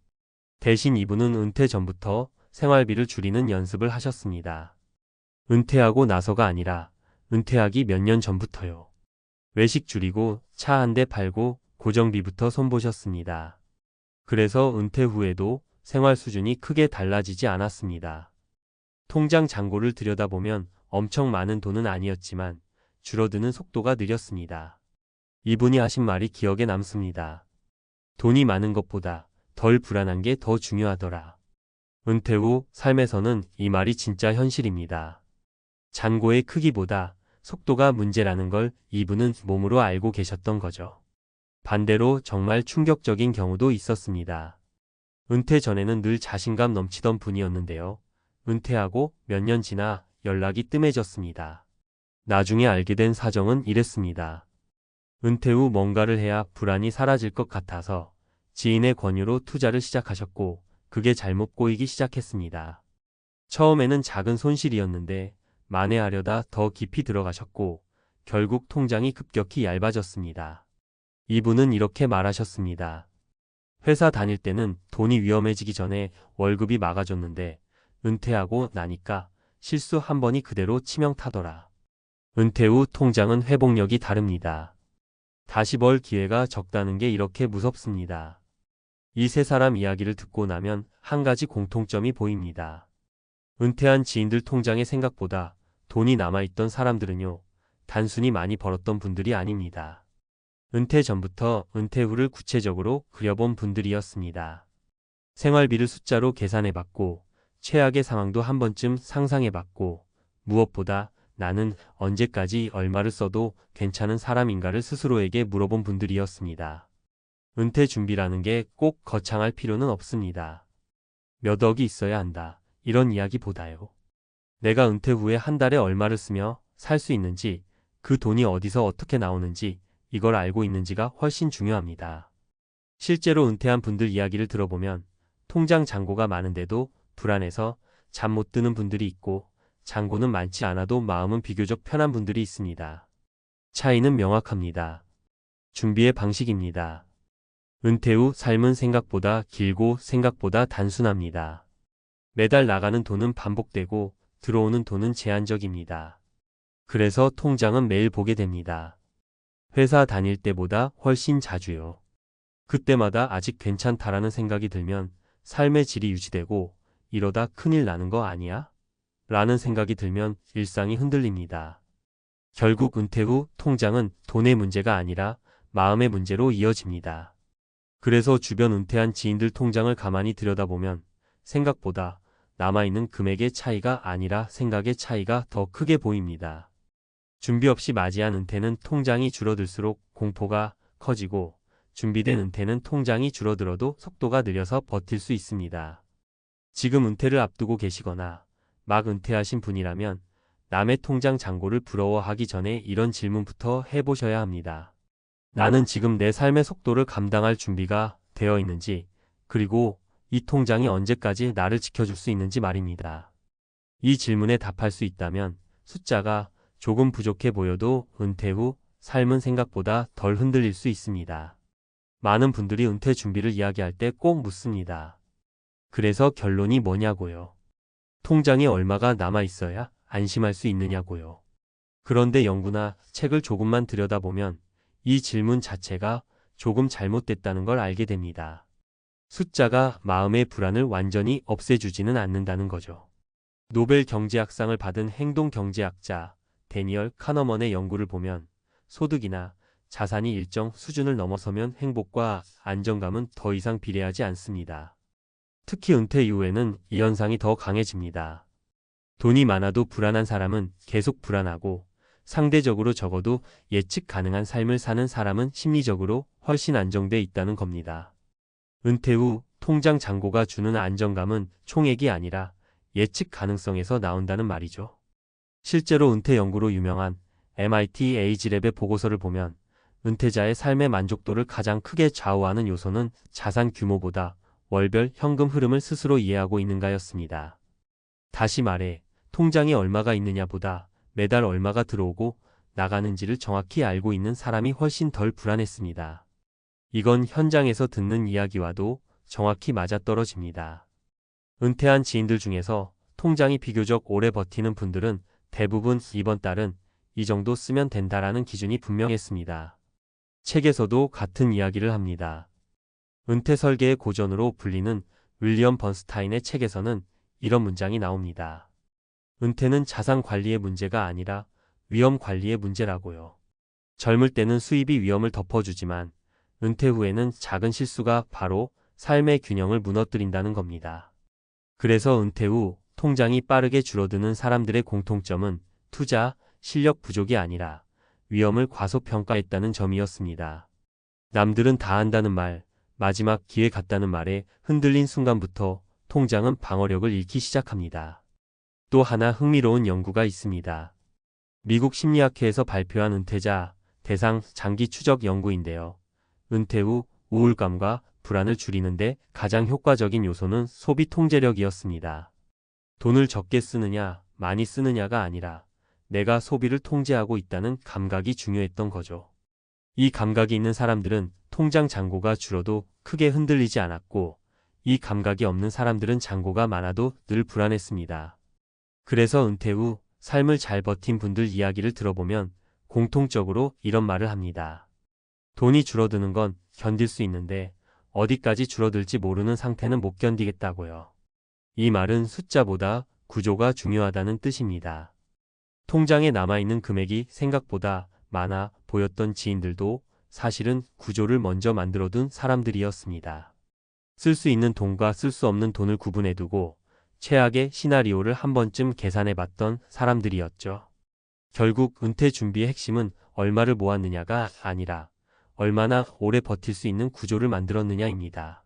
대신 이분은 은퇴 전부터 생활비를 줄이는 연습을 하셨습니다. 은퇴하고 나서가 아니라 은퇴하기 몇 년 전부터요. 외식 줄이고 차 한 대 팔고 고정비부터 손보셨습니다. 그래서 은퇴 후에도 생활 수준이 크게 달라지지 않았습니다. 통장 잔고를 들여다보면 엄청 많은 돈은 아니었지만 줄어드는 속도가 느렸습니다. 이분이 하신 말이 기억에 남습니다. 돈이 많은 것보다 덜 불안한 게 더 중요하더라. 은퇴 후 삶에서는 이 말이 진짜 현실입니다. 잔고의 크기보다 속도가 문제라는 걸 이분은 몸으로 알고 계셨던 거죠. 반대로 정말 충격적인 경우도 있었습니다. 은퇴 전에는 늘 자신감 넘치던 분이었는데요. 은퇴하고 몇 년 지나 연락이 뜸해졌습니다. 나중에 알게 된 사정은 이랬습니다. 은퇴 후 뭔가를 해야 불안이 사라질 것 같아서 지인의 권유로 투자를 시작하셨고 그게 잘못 꼬이기 시작했습니다. 처음에는 작은 손실이었는데 만회하려다 더 깊이 들어가셨고 결국 통장이 급격히 얇아졌습니다. 이분은 이렇게 말하셨습니다. 회사 다닐 때는 돈이 위험해지기 전에 월급이 막아줬는데 은퇴하고 나니까 실수 한 번이 그대로 치명타더라. 은퇴 후 통장은 회복력이 다릅니다. 다시 벌 기회가 적다는 게 이렇게 무섭습니다. 이 세 사람 이야기를 듣고 나면 한 가지 공통점이 보입니다. 은퇴한 지인들 통장에 생각보다 돈이 남아있던 사람들은요, 단순히 많이 벌었던 분들이 아닙니다. 은퇴 전부터 은퇴 후를 구체적으로 그려본 분들이었습니다. 생활비를 숫자로 계산해봤고, 최악의 상황도 한 번쯤 상상해봤고, 무엇보다 나는 언제까지 얼마를 써도 괜찮은 사람인가를 스스로에게 물어본 분들이었습니다. 은퇴 준비라는 게 꼭 거창할 필요는 없습니다. 몇 억이 있어야 한다. 이런 이야기보다요. 내가 은퇴 후에 한 달에 얼마를 쓰며 살 수 있는지, 그 돈이 어디서 어떻게 나오는지, 이걸 알고 있는지가 훨씬 중요합니다. 실제로 은퇴한 분들 이야기를 들어보면 통장 잔고가 많은데도 불안해서 잠 못 드는 분들이 있고 잔고는 많지 않아도 마음은 비교적 편한 분들이 있습니다. 차이는 명확합니다. 준비의 방식입니다. 은퇴 후 삶은 생각보다 길고 생각보다 단순합니다. 매달 나가는 돈은 반복되고 들어오는 돈은 제한적입니다. 그래서 통장은 매일 보게 됩니다. 회사 다닐 때보다 훨씬 자주요. 그때마다 아직 괜찮다라는 생각이 들면 삶의 질이 유지되고 이러다 큰일 나는 거 아니야? 라는 생각이 들면 일상이 흔들립니다. 결국 은퇴 후 통장은 돈의 문제가 아니라 마음의 문제로 이어집니다. 그래서 주변 은퇴한 지인들 통장을 가만히 들여다보면 생각보다 남아있는 금액의 차이가 아니라 생각의 차이가 더 크게 보입니다. 준비 없이 맞이한 은퇴는 통장이 줄어들수록 공포가 커지고 준비된 은퇴는 통장이 줄어들어도 속도가 느려서 버틸 수 있습니다. 지금 은퇴를 앞두고 계시거나 막 은퇴하신 분이라면 남의 통장 잔고를 부러워하기 전에 이런 질문부터 해보셔야 합니다. 나는 지금 내 삶의 속도를 감당할 준비가 되어 있는지, 그리고 이 통장이 언제까지 나를 지켜줄 수 있는지 말입니다. 이 질문에 답할 수 있다면 숫자가 조금 부족해 보여도 은퇴 후 삶은 생각보다 덜 흔들릴 수 있습니다. 많은 분들이 은퇴 준비를 이야기할 때 꼭 묻습니다. 그래서 결론이 뭐냐고요? 통장에 얼마가 남아 있어야 안심할 수 있느냐고요. 그런데 연구나 책을 조금만 들여다보면 이 질문 자체가 조금 잘못됐다는 걸 알게 됩니다. 숫자가 마음의 불안을 완전히 없애주지는 않는다는 거죠. 노벨 경제학상을 받은 행동경제학자 데니얼 카너먼의 연구를 보면 소득이나 자산이 일정 수준을 넘어서면 행복과 안정감은 더 이상 비례하지 않습니다. 특히 은퇴 이후에는 이 현상이 더 강해집니다. 돈이 많아도 불안한 사람은 계속 불안하고 상대적으로 적어도 예측 가능한 삶을 사는 사람은 심리적으로 훨씬 안정돼 있다는 겁니다. 은퇴 후 통장 잔고가 주는 안정감은 총액이 아니라 예측 가능성에서 나온다는 말이죠. 실제로 은퇴 연구로 유명한 MIT 에이지랩의 보고서를 보면 은퇴자의 삶의 만족도를 가장 크게 좌우하는 요소는 자산 규모보다 월별 현금 흐름을 스스로 이해하고 있는가였습니다. 다시 말해 통장에 얼마가 있느냐보다 매달 얼마가 들어오고 나가는지를 정확히 알고 있는 사람이 훨씬 덜 불안했습니다. 이건 현장에서 듣는 이야기와도 정확히 맞아떨어집니다. 은퇴한 지인들 중에서 통장이 비교적 오래 버티는 분들은 대부분 이번 달은 이 정도 쓰면 된다라는 기준이 분명했습니다. 책에서도 같은 이야기를 합니다. 은퇴 설계의 고전으로 불리는 윌리엄 번스타인의 책에서는 이런 문장이 나옵니다. 은퇴는 자산 관리의 문제가 아니라 위험 관리의 문제라고요. 젊을 때는 수입이 위험을 덮어주지만 은퇴 후에는 작은 실수가 바로 삶의 균형을 무너뜨린다는 겁니다. 그래서 은퇴 후 통장이 빠르게 줄어드는 사람들의 공통점은 투자, 실력 부족이 아니라 위험을 과소평가했다는 점이었습니다. 남들은 다 한다는 말, 마지막 기회 같다는 말에 흔들린 순간부터 통장은 방어력을 잃기 시작합니다. 또 하나 흥미로운 연구가 있습니다. 미국 심리학회에서 발표한 은퇴자 대상 장기 추적 연구인데요. 은퇴 후 우울감과 불안을 줄이는데 가장 효과적인 요소는 소비 통제력이었습니다. 돈을 적게 쓰느냐, 많이 쓰느냐가 아니라 내가 소비를 통제하고 있다는 감각이 중요했던 거죠. 이 감각이 있는 사람들은 통장 잔고가 줄어도 크게 흔들리지 않았고 이 감각이 없는 사람들은 잔고가 많아도 늘 불안했습니다. 그래서 은퇴 후 삶을 잘 버틴 분들 이야기를 들어보면 공통적으로 이런 말을 합니다. 돈이 줄어드는 건 견딜 수 있는데 어디까지 줄어들지 모르는 상태는 못 견디겠다고요. 이 말은 숫자보다 구조가 중요하다는 뜻입니다. 통장에 남아있는 금액이 생각보다 많아 보였던 지인들도 사실은 구조를 먼저 만들어둔 사람들이었습니다. 쓸 수 있는 돈과 쓸 수 없는 돈을 구분해두고 최악의 시나리오를 한 번쯤 계산해봤던 사람들이었죠. 결국 은퇴 준비의 핵심은 얼마를 모았느냐가 아니라 얼마나 오래 버틸 수 있는 구조를 만들었느냐입니다.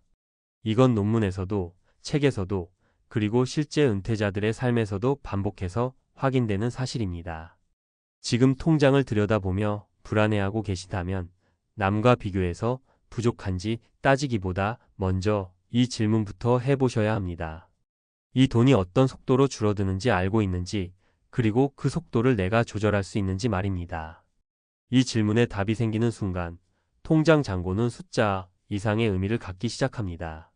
이건 논문에서도 책에서도 그리고 실제 은퇴자들의 삶에서도 반복해서 확인되는 사실입니다. 지금 통장을 들여다보며 불안해하고 계시다면 남과 비교해서 부족한지 따지기보다 먼저 이 질문부터 해보셔야 합니다. 이 돈이 어떤 속도로 줄어드는지 알고 있는지, 그리고 그 속도를 내가 조절할 수 있는지 말입니다. 이 질문에 답이 생기는 순간 통장 잔고는 숫자 이상의 의미를 갖기 시작합니다.